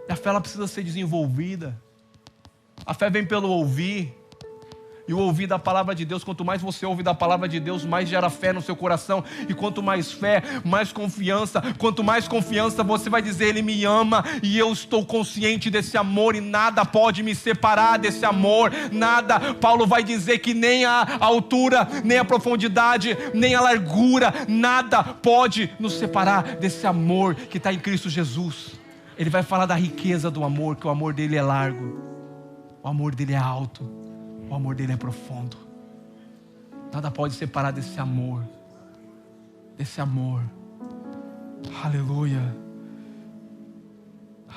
E a fé, ela precisa ser desenvolvida. A fé vem pelo ouvir. E o ouvir da palavra de Deus, quanto mais você ouve da palavra de Deus, mais gera fé no seu coração. E quanto mais fé, mais confiança. Quanto mais confiança, você vai dizer, Ele me ama, e eu estou consciente desse amor, e nada pode me separar desse amor. Nada. Paulo vai dizer que nem a altura, nem a profundidade, nem a largura, nada pode nos separar desse amor que está em Cristo Jesus. Ele vai falar da riqueza do amor, que o amor dele é largo, o amor dele é alto, o amor dele é profundo. Nada pode separar desse amor. Desse amor. Aleluia.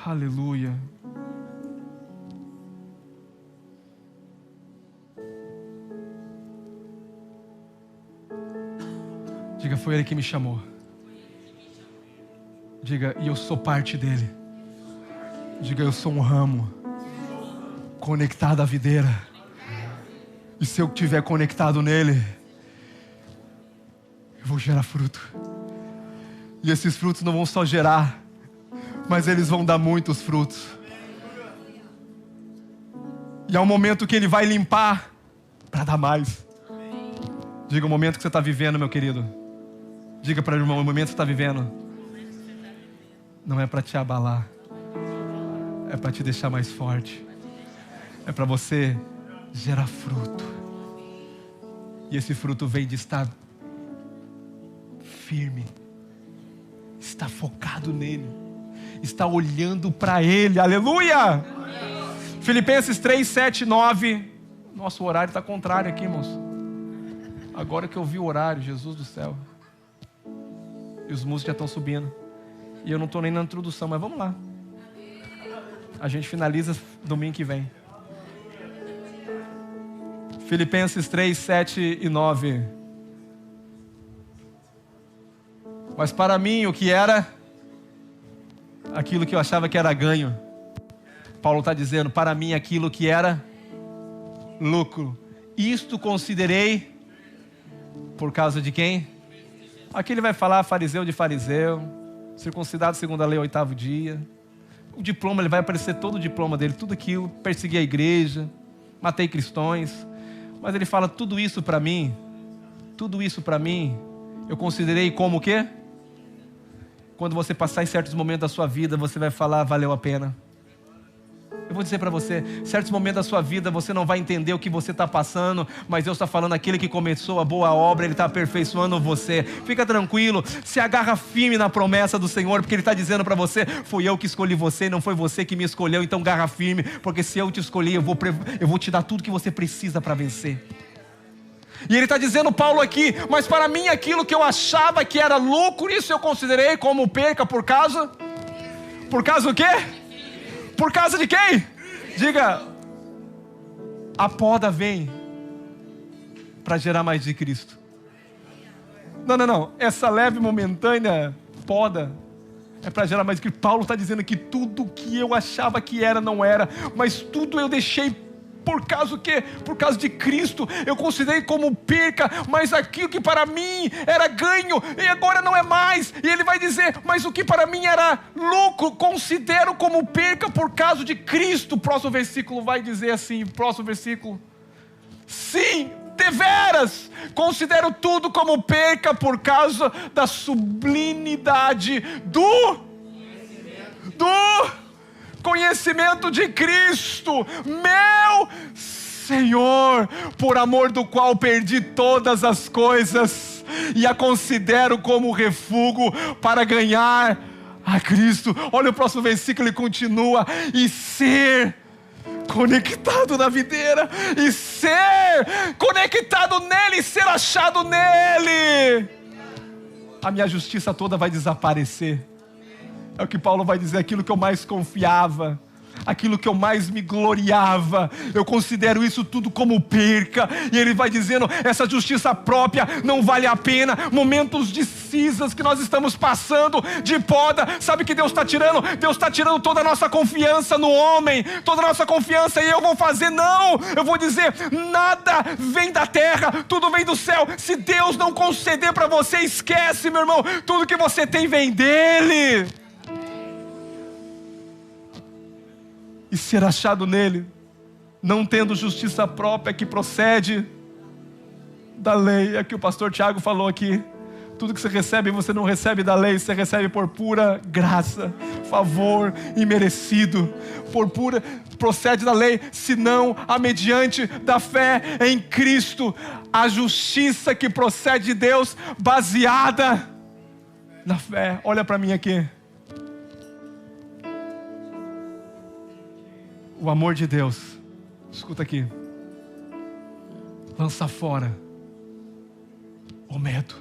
Aleluia. Diga, foi Ele que me chamou. Diga, e eu sou parte dele. Diga, eu sou um ramo conectado à videira. E se eu estiver conectado nele, eu vou gerar fruto. E esses frutos não vão só gerar, mas eles vão dar muitos frutos. E é um momento que Ele vai limpar para dar mais. Diga o momento que você está vivendo, meu querido. Diga para o irmão, o momento que você está vivendo não é para te abalar, é para te deixar mais forte. É para você gerar fruto. E esse fruto vem de estar firme, estar focado nele, estar olhando para Ele. Aleluia! Filipenses 3, 7, 9. Nosso horário está contrário aqui, irmãos. Agora que eu vi o horário, Jesus do céu. E os músicos já estão subindo. E eu não estou nem na introdução, mas vamos lá. A gente finaliza domingo que vem. Filipenses 3, 7 e 9. Mas para mim o que era, aquilo que eu achava que era ganho, Paulo está dizendo, para mim aquilo que era lucro, isto considerei por causa de quem? Aqui ele vai falar fariseu de fariseu, circuncidado segundo a lei, 8º dia. O diploma, ele vai aparecer todo o diploma dele, tudo aquilo, persegui a igreja, matei cristãos. Mas ele fala, tudo isso para mim, eu considerei como o quê? Quando você passar em certos momentos da sua vida, você vai falar, valeu a pena. Eu vou dizer para você, certos momentos da sua vida você não vai entender o que você está passando, mas Deus está falando, aquele que começou a boa obra, Ele está aperfeiçoando você. Fica tranquilo, se agarra firme na promessa do Senhor, porque Ele está dizendo para você, fui eu que escolhi você, não foi você que me escolheu, então agarra firme, porque se eu te escolhi, eu vou te dar tudo que você precisa para vencer. E ele está dizendo, Paulo aqui, mas para mim aquilo que eu achava que era lucro, isso eu considerei como perca por causa do quê? Por causa de quem? Diga, a poda vem para gerar mais de Cristo. Não, essa leve momentânea poda é para gerar mais de Cristo. Paulo está dizendo que tudo que eu achava que era, não era, mas tudo eu deixei por causa do quê? Por causa de Cristo. Eu considerei como perca, mas aquilo que para mim era ganho, e agora não é mais. E ele vai dizer, mas o que para mim era lucro, considero como perca por causa de Cristo. O próximo versículo vai dizer assim, sim, deveras, considero tudo como perca por causa da sublimidade do conhecimento de Cristo, meu Senhor, por amor do qual perdi todas as coisas e a considero como refúgio para ganhar a Cristo. Olha o próximo versículo, ele continua: e ser conectado na videira, e ser conectado nele, ser achado nele. A minha justiça toda vai desaparecer. É o que Paulo vai dizer: aquilo que eu mais confiava, aquilo que eu mais me gloriava, eu considero isso tudo como perca. E ele vai dizendo: essa justiça própria não vale a pena. Momentos de cinzas que nós estamos passando, de poda, sabe que Deus está tirando? Deus está tirando toda a nossa confiança no homem, toda a nossa confiança. E eu vou fazer, não, eu vou dizer: nada vem da terra, tudo vem do céu. Se Deus não conceder para você, esquece, meu irmão, tudo que você tem vem dele. E ser achado nele, não tendo justiça própria que procede da lei. É que o pastor Tiago falou aqui: tudo que você recebe, você não recebe da lei, você recebe por pura graça, favor imerecido. Por pura, procede da lei, senão a mediante da fé em Cristo. A justiça que procede de Deus, baseada na fé. Olha para mim aqui. O amor de Deus, escuta aqui, lança fora o medo.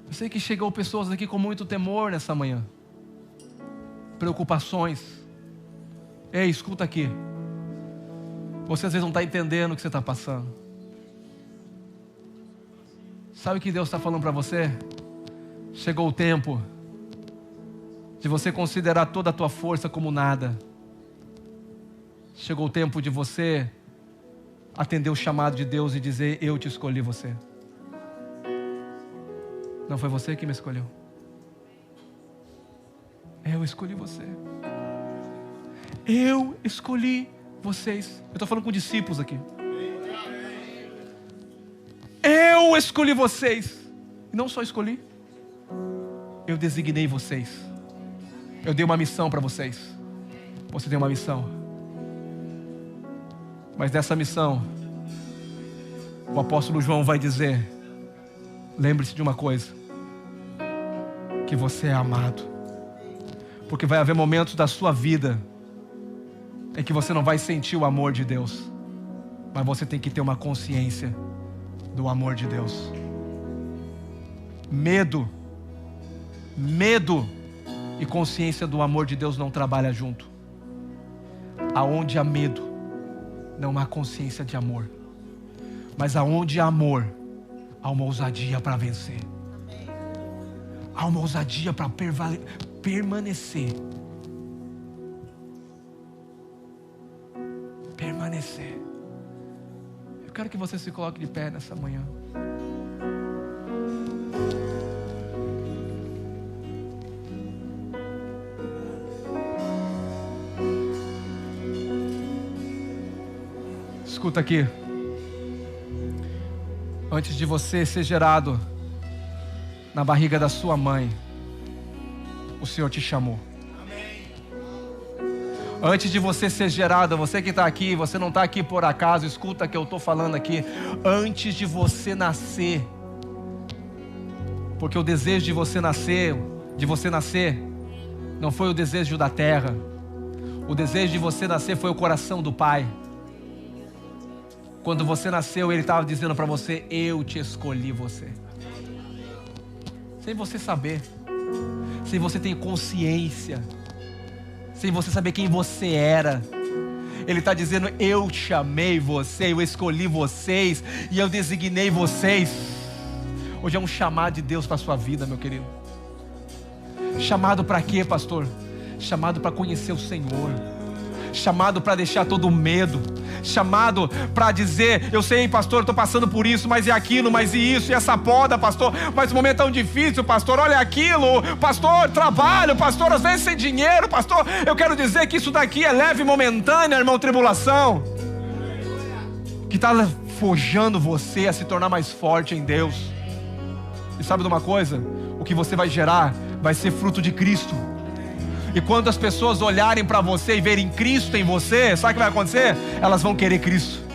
Eu sei que chegou pessoas aqui com muito temor nessa manhã, preocupações. Ei, escuta aqui, você às vezes não está entendendo o que você está passando. Sabe o que Deus está falando para você? Chegou o tempo de você considerar toda a tua força como nada. Chegou o tempo de você atender o chamado de Deus e dizer: eu te escolhi você. Não foi você que me escolheu. Eu escolhi você. Eu escolhi vocês. Eu estou falando com discípulos aqui. Eu escolhi vocês. E não só escolhi, eu designei vocês. Eu dei uma missão para vocês. Você tem uma missão. Mas dessa missão, o apóstolo João vai dizer: lembre-se de uma coisa, que você é amado. Porque vai haver momentos da sua vida em que você não vai sentir o amor de Deus, mas você tem que ter uma consciência do amor de Deus. Medo e consciência do amor de Deus não trabalham junto. Aonde há medo, não há consciência de amor. Mas aonde há amor, há uma ousadia para vencer. Há uma ousadia para permanecer. Permanecer. Eu quero que você se coloque de pé nessa manhã. Escuta aqui. Antes de você ser gerado na barriga da sua mãe, o Senhor te chamou. Antes de você ser gerado, você que está aqui, você não está aqui por acaso, escuta o que eu estou falando aqui. Antes de você nascer, porque o desejo de você nascer, não foi o desejo da terra. O desejo de você nascer foi o coração do Pai. Quando você nasceu, Ele estava dizendo para você: eu te escolhi você. Sem você saber, sem você ter consciência, sem você saber quem você era, Ele está dizendo: eu chamei você, eu escolhi vocês e eu designei vocês. Hoje é um chamado de Deus para a sua vida, meu querido. Chamado para quê, pastor? Chamado para conhecer o Senhor. Chamado para deixar todo o medo. Chamado para dizer: eu sei, pastor, estou passando por isso, mas é aquilo, mas e isso, e essa poda, pastor, mas o momento é tão difícil, pastor, olha aquilo, pastor, trabalho, pastor, às vezes sem dinheiro, pastor. Eu quero dizer que isso daqui é leve e momentânea, irmão, tribulação, que está forjando você a se tornar mais forte em Deus. E sabe de uma coisa? O que você vai gerar vai ser fruto de Cristo. E quando as pessoas olharem para você e verem Cristo em você, sabe o que vai acontecer? Elas vão querer Cristo.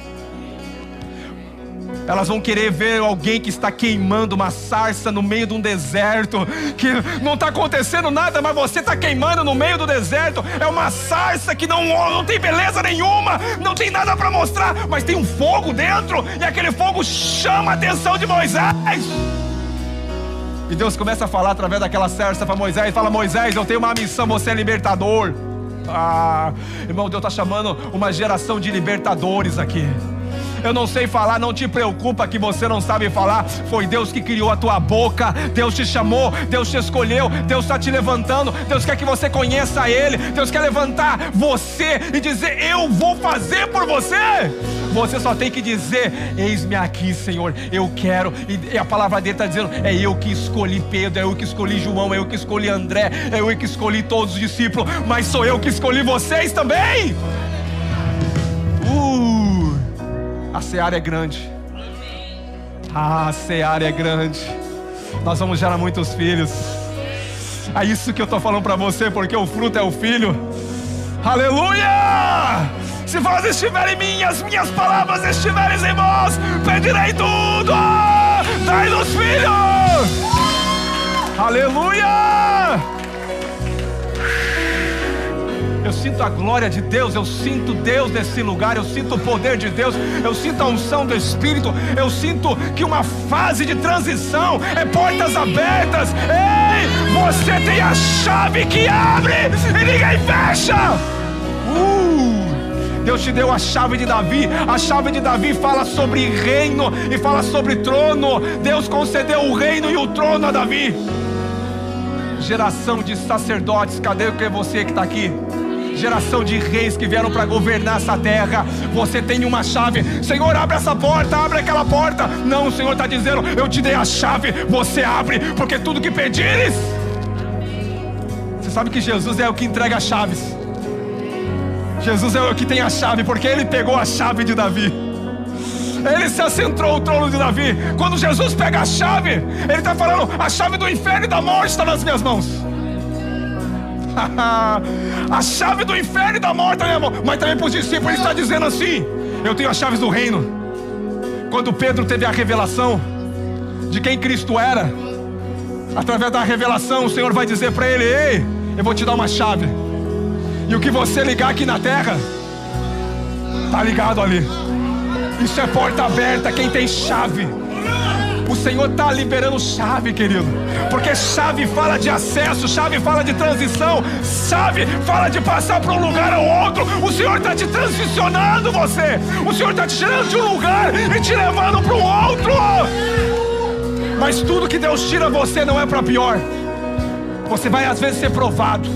Elas vão querer ver alguém que está queimando uma sarça no meio de um deserto, que não está acontecendo nada, mas você está queimando no meio do deserto. É uma sarça que não tem beleza nenhuma, não tem nada para mostrar, mas tem um fogo dentro, e aquele fogo chama a atenção de Moisés. E Deus começa a falar através daquela sarça para Moisés. Fala: Moisés, eu tenho uma missão, você é libertador. Irmão, Deus está chamando uma geração de libertadores aqui. Eu não sei falar, não te preocupa que você não sabe falar. Foi Deus que criou a tua boca. Deus te chamou, Deus te escolheu, Deus está te levantando. Deus quer que você conheça Ele. Deus quer levantar você e dizer: eu vou fazer por você. Você só tem que dizer: eis-me aqui, Senhor, eu quero. E a palavra dele está dizendo: é eu que escolhi Pedro, é eu que escolhi João, é eu que escolhi André, é eu que escolhi todos os discípulos, mas sou eu que escolhi vocês também. A seara é grande. A seara é grande. Nós vamos gerar muitos filhos. É isso que eu estou falando para você, porque o fruto é o filho. Aleluia! Se vós estiverem em mim, as minhas palavras estiverem em vós, pedirei tudo. Dai-nos filhos. Aleluia! Eu sinto a glória de Deus, eu sinto Deus nesse lugar, eu sinto o poder de Deus, eu sinto a unção do Espírito, eu sinto que uma fase de transição é portas abertas. Ei, você tem a chave que abre e ninguém fecha. Deus te deu a chave de Davi. A chave de Davi fala sobre reino e fala sobre trono. Deus concedeu o reino e o trono a Davi. Geração de sacerdotes, cadê você que está aqui? Geração de reis que vieram para governar essa terra. Você tem uma chave. Senhor, abre essa porta, abre aquela porta. Não, o Senhor está dizendo: eu te dei a chave, você abre, porque tudo que pedires. Você sabe que Jesus é o que entrega as chaves. Jesus é o que tem a chave, porque Ele pegou a chave de Davi. Ele se assentou ao trono de Davi. Quando Jesus pega a chave, Ele está falando: a chave do inferno e da morte está nas minhas mãos. A chave do inferno e da morte está na minha mão. Mas também para os discípulos Ele está dizendo assim: eu tenho as chaves do reino. Quando Pedro teve a revelação de quem Cristo era, através da revelação o Senhor vai dizer para ele: ei, eu vou te dar uma chave, e o que você ligar aqui na terra está ligado ali. Isso é porta aberta. Quem tem chave, o Senhor está liberando chave, querido, porque chave fala de acesso, chave fala de transição, chave fala de passar para um lugar ou outro. O Senhor está te transicionando você. O Senhor está te tirando de um lugar e te levando para um outro. Mas tudo que Deus tira você não é para pior. Você vai às vezes ser provado,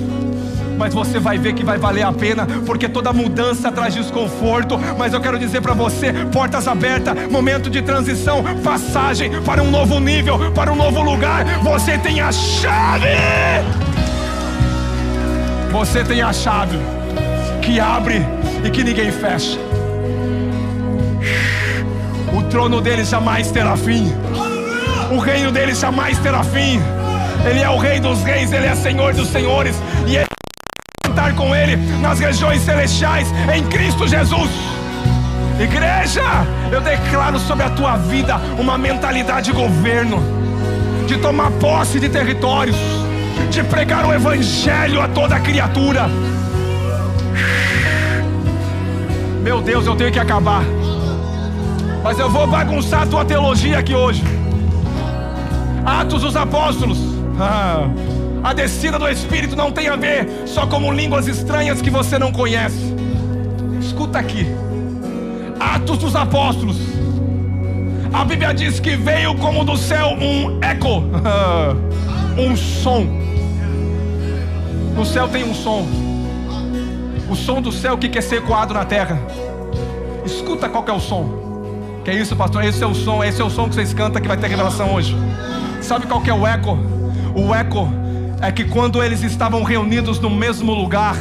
mas você vai ver que vai valer a pena, porque toda mudança traz desconforto. Mas eu quero dizer para você: portas abertas, momento de transição, passagem para um novo nível, para um novo lugar. Você tem a chave. Você tem a chave que abre e que ninguém fecha. O trono dele jamais terá fim. O reino dele jamais terá fim. Ele é o Rei dos Reis, Ele é Senhor dos Senhores, e Ele vai estar com Ele nas regiões celestiais em Cristo Jesus. Igreja, eu declaro sobre a tua vida uma mentalidade de governo, de tomar posse de territórios, de pregar o Evangelho a toda criatura. Meu Deus, eu tenho que acabar, mas eu vou bagunçar a tua teologia aqui hoje. Atos dos Apóstolos. A descida do Espírito não tem a ver só com línguas estranhas que você não conhece. Escuta aqui. Atos dos Apóstolos. A Bíblia diz que veio como do céu um eco, um som. No céu tem um som. O som do céu que quer ser ecoado na terra. Escuta qual que é o som. Que é isso, pastor? Esse é o som que vocês cantam, que vai ter revelação hoje. Sabe qual que é o eco? O eco é que quando eles estavam reunidos no mesmo lugar,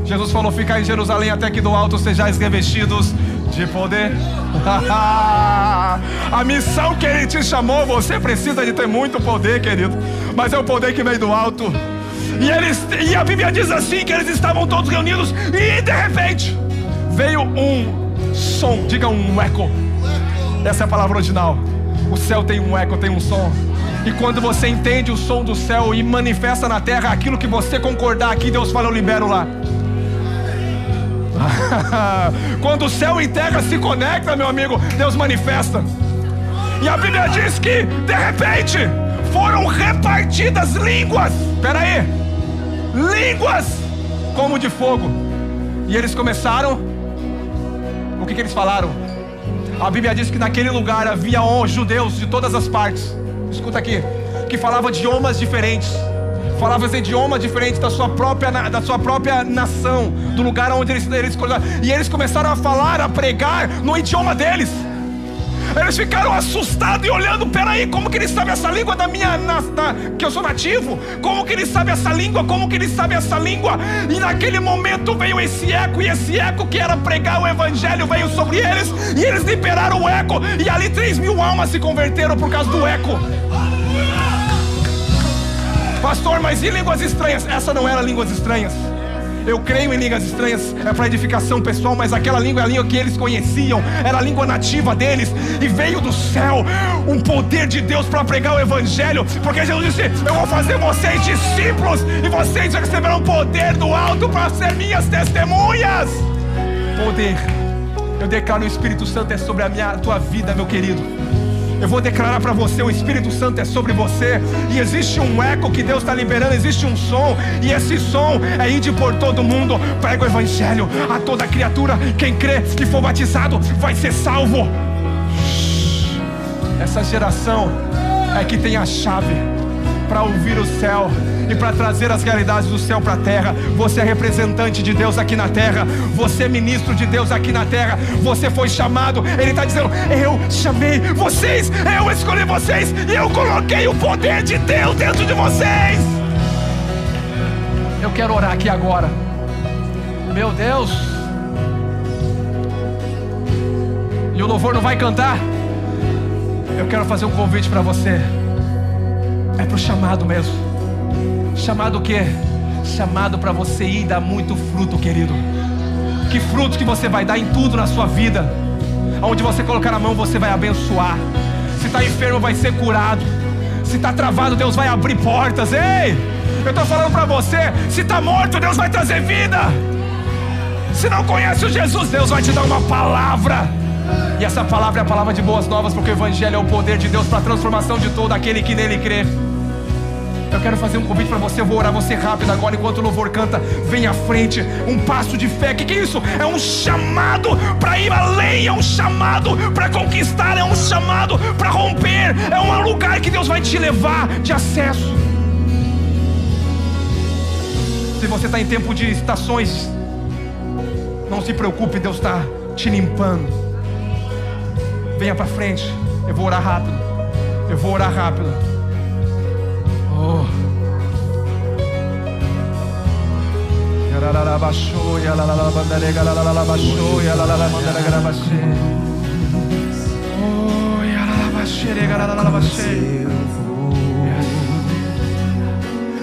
Jesus falou: ficar em Jerusalém até que do alto sejais revestidos de poder. A missão que Ele te chamou, você precisa de ter muito poder, querido, mas é o poder que vem do alto. E a Bíblia diz assim, que eles estavam todos reunidos, e de repente veio um som, diga um eco. Essa é a palavra original. O céu tem um eco, tem um som. E quando você entende o som do céu e manifesta na terra aquilo que você concordar aqui, Deus fala, eu libero lá. Quando o céu e terra se conectam, meu amigo, Deus manifesta. E a Bíblia diz que de repente foram repartidas línguas. Espera aí, línguas como de fogo. E eles começaram. O que eles falaram? A Bíblia diz que naquele lugar havia judeus de todas as partes. Escuta aqui, que falavam idiomas diferentes. Falavam esse idioma diferente da sua própria nação, do lugar onde eles e eles começaram a falar, a pregar no idioma deles. Eles ficaram assustados e olhando, peraí, como que ele sabe essa língua que eu sou nativo? Como que ele sabe essa língua? Como que ele sabe essa língua? E naquele momento veio esse eco, e esse eco que era pregar o evangelho veio sobre eles, e eles liberaram o eco, e ali 3.000 almas se converteram por causa do eco. Pastor, mas e línguas estranhas? Essa não era línguas estranhas. Eu creio em línguas estranhas, é para edificação pessoal, mas aquela língua é a língua que eles conheciam, era a língua nativa deles, e veio do céu um poder de Deus para pregar o evangelho, porque Jesus disse, eu vou fazer vocês discípulos, e vocês receberão poder do alto para ser minhas testemunhas. Poder, eu declaro, o Espírito Santo é sobre a tua vida, meu querido. Eu vou declarar para você, o Espírito Santo é sobre você. E existe um eco que Deus está liberando, existe um som. E esse som é ir por todo mundo. Prega o evangelho a toda criatura. Quem crê e for batizado vai ser salvo. Essa geração é que tem a chave para ouvir o céu e para trazer as realidades do céu para a terra. Você é representante de Deus aqui na terra. Você é ministro de Deus aqui na terra. Você foi chamado. Ele está dizendo, eu chamei vocês, eu escolhi vocês, e eu coloquei o poder de Deus dentro de vocês. Eu quero orar aqui agora. Meu Deus. E o louvor não vai cantar. Eu quero fazer um convite para você. É para o chamado mesmo. Chamado o quê? Chamado para você ir dar muito fruto, querido. Que fruto que você vai dar em tudo na sua vida. Onde você colocar a mão, você vai abençoar. Se está enfermo, vai ser curado. Se está travado, Deus vai abrir portas. Ei, eu estou falando para você. Se está morto, Deus vai trazer vida. Se não conhece o Jesus, Deus vai te dar uma palavra. E essa palavra é a palavra de boas novas, porque o evangelho é o poder de Deus para a transformação de todo aquele que nele crê. Eu quero fazer um convite para você. Eu vou orar você rápido agora, enquanto o louvor canta. Vem à frente, um passo de fé. Que é isso? É um chamado para ir além. É um chamado para conquistar. É um chamado para romper. É um lugar que Deus vai te levar de acesso. Se você está em tempo de estações, não se preocupe, Deus está te limpando. Venha para frente. Eu vou orar rápido. Eu vou orar rápido. Oh.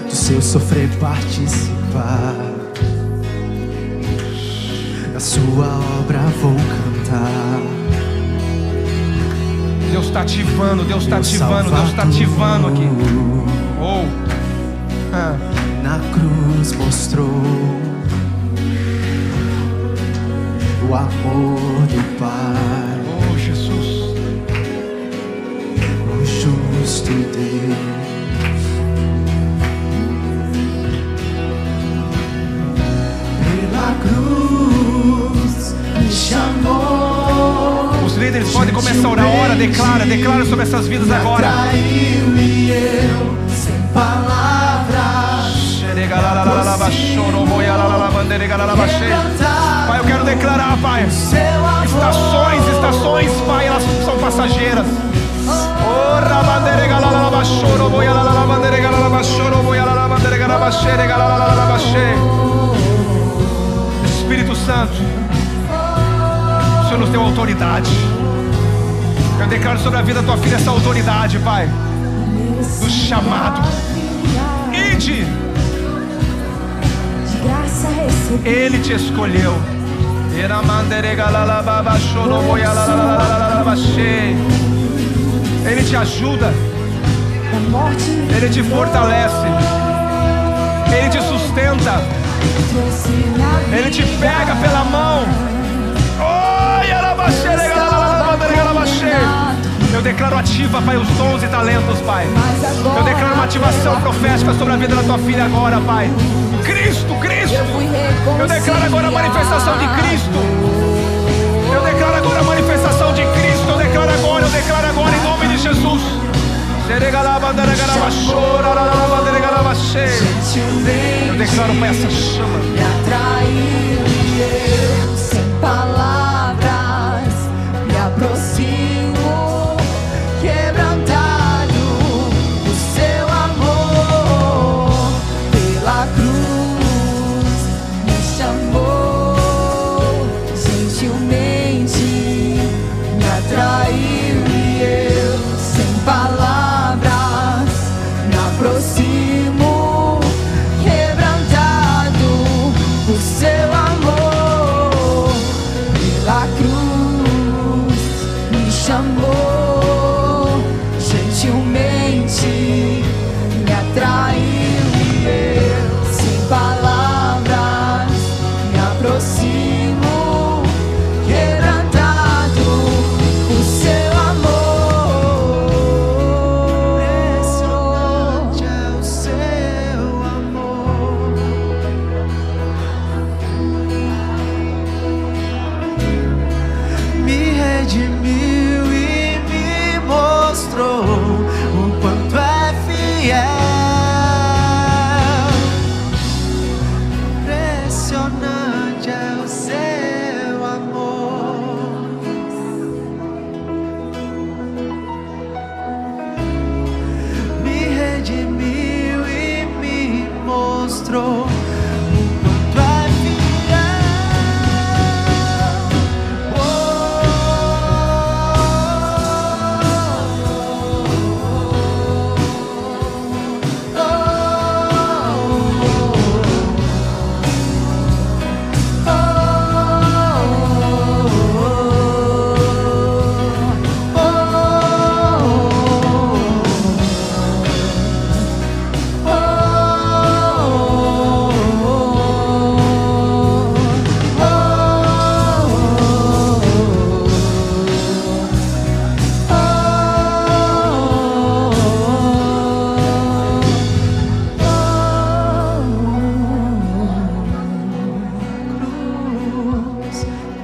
Do seu sofrer participar, da sua obra vou cantar. Deus está ativando, Deus está ativando, Deus está ativando aqui. Oh. Na cruz mostrou o amor do Pai. Oh, Jesus. O justo Deus. Pela cruz me chamou. Os líderes podem começar a orar. Ora, declara sobre essas vidas agora. Atraiu-me eu sem palavras. Pai, eu quero declarar, Pai, estações, Pai, elas são passageiras. Espírito Santo, o Senhor nos deu autoridade. Eu declaro sobre a vida da tua filha essa autoridade, Pai, do chamado. Ide Ele te escolheu. Ele te ajuda. Ele te fortalece. Ele te sustenta. Ele te pega pela mão. Eu declaro ativa, Pai, os dons e talentos, Pai. Eu declaro uma ativação profética sobre a vida da tua filha agora, Pai. Cristo, Cristo. Eu declaro agora a manifestação de Cristo. Eu declaro agora a manifestação de Cristo. Eu declaro agora em nome de Jesus. Eu declaro, Pai, essa chama. Me atraiu e eu, sem palavras, me aproximo, quebrantado o seu amor. Pela cruz me chamou, gentilmente me atraiu e eu, sem palavras, me aproximo, quebrantado por seu amor. Pela cruz me chamou, gentilmente me atraiu e eu, sem palavras, me aproximo, quebrantado por seu amor. Impressionante é o seu amor. Me redimiu e me mostrou o quanto é fiel. Impressionante é o seu amor. Me redimiu e me mostrou o quanto é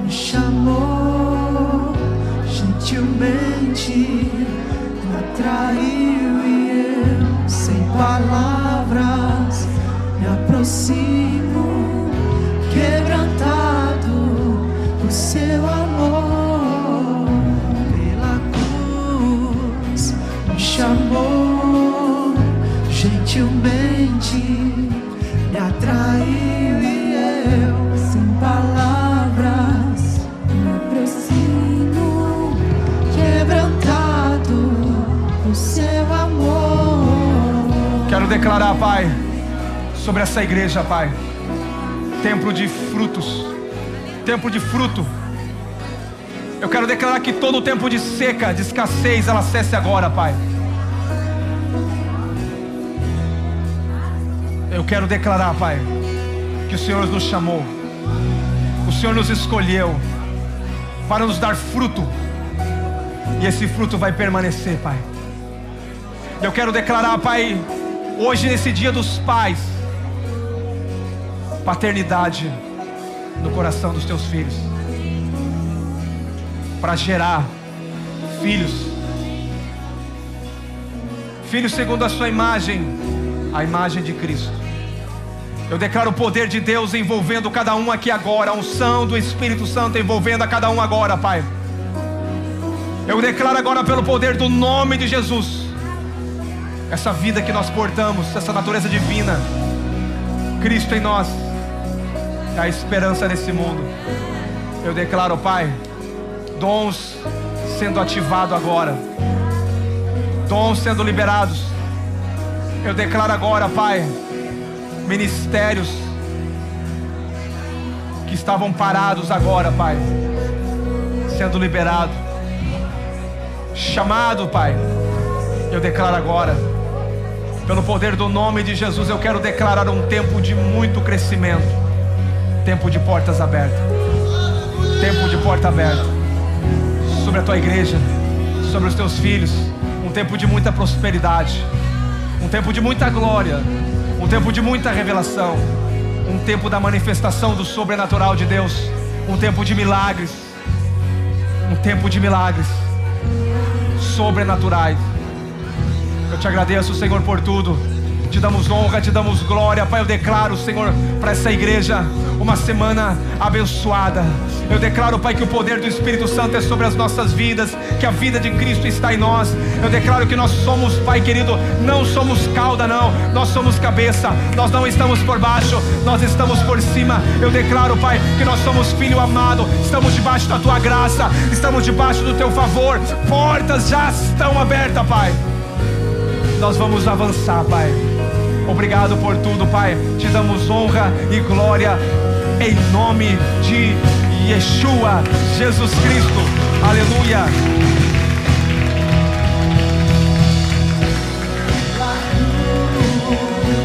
me chamou, gentilmente me atraiu e eu, sem palavras, me aproximo, quebrantado por seu amor. Pela cruz me chamou, gentilmente me atraiu e eu, sem palavras, me aproximo, quebrantado por seu amor. Quero declarar, Pai, sobre essa igreja, Pai, templo de frutos, tempo de fruto. Eu quero declarar que todo o tempo de seca, de escassez, ela cesse agora, Pai. Eu quero declarar, Pai, que o Senhor nos chamou, o Senhor nos escolheu para nos dar fruto, e esse fruto vai permanecer, Pai. Eu quero declarar, Pai, hoje nesse dia dos pais, paternidade no coração dos teus filhos, para gerar filhos, filhos segundo a sua imagem, a imagem de Cristo. Eu declaro o poder de Deus envolvendo cada um aqui agora, a unção do Espírito Santo envolvendo a cada um agora, Pai. Eu declaro agora pelo poder do nome de Jesus, essa vida que nós portamos, essa natureza divina, Cristo em nós, é a esperança desse mundo. Eu declaro, Pai, dons sendo ativados agora, dons sendo liberados. Eu declaro agora, Pai, ministérios que estavam parados agora, Pai, sendo liberado, chamado, Pai. Eu declaro agora, pelo poder do nome de Jesus, eu quero declarar um tempo de muito crescimento, tempo de portas abertas, tempo de porta aberta sobre a tua igreja, sobre os teus filhos, um tempo de muita prosperidade, um tempo de muita glória, um tempo de muita revelação, um tempo da manifestação do sobrenatural de Deus, um tempo de milagres, um tempo de milagres sobrenaturais. Eu te agradeço, Senhor, por tudo. Te damos honra, te damos glória, Pai. Eu declaro, Senhor, para essa igreja uma semana abençoada. Eu declaro, Pai, que o poder do Espírito Santo é sobre as nossas vidas, que a vida de Cristo está em nós. Eu declaro que nós somos, Pai querido, não somos cauda não, nós somos cabeça. Nós não estamos por baixo, nós estamos por cima. Eu declaro, Pai, que nós somos filho amado, estamos debaixo da Tua graça, estamos debaixo do Teu favor. Portas já estão abertas, Pai. Nós vamos avançar, Pai. Obrigado por tudo, Pai. Te damos honra e glória em nome de Yeshua, Jesus Cristo. Aleluia.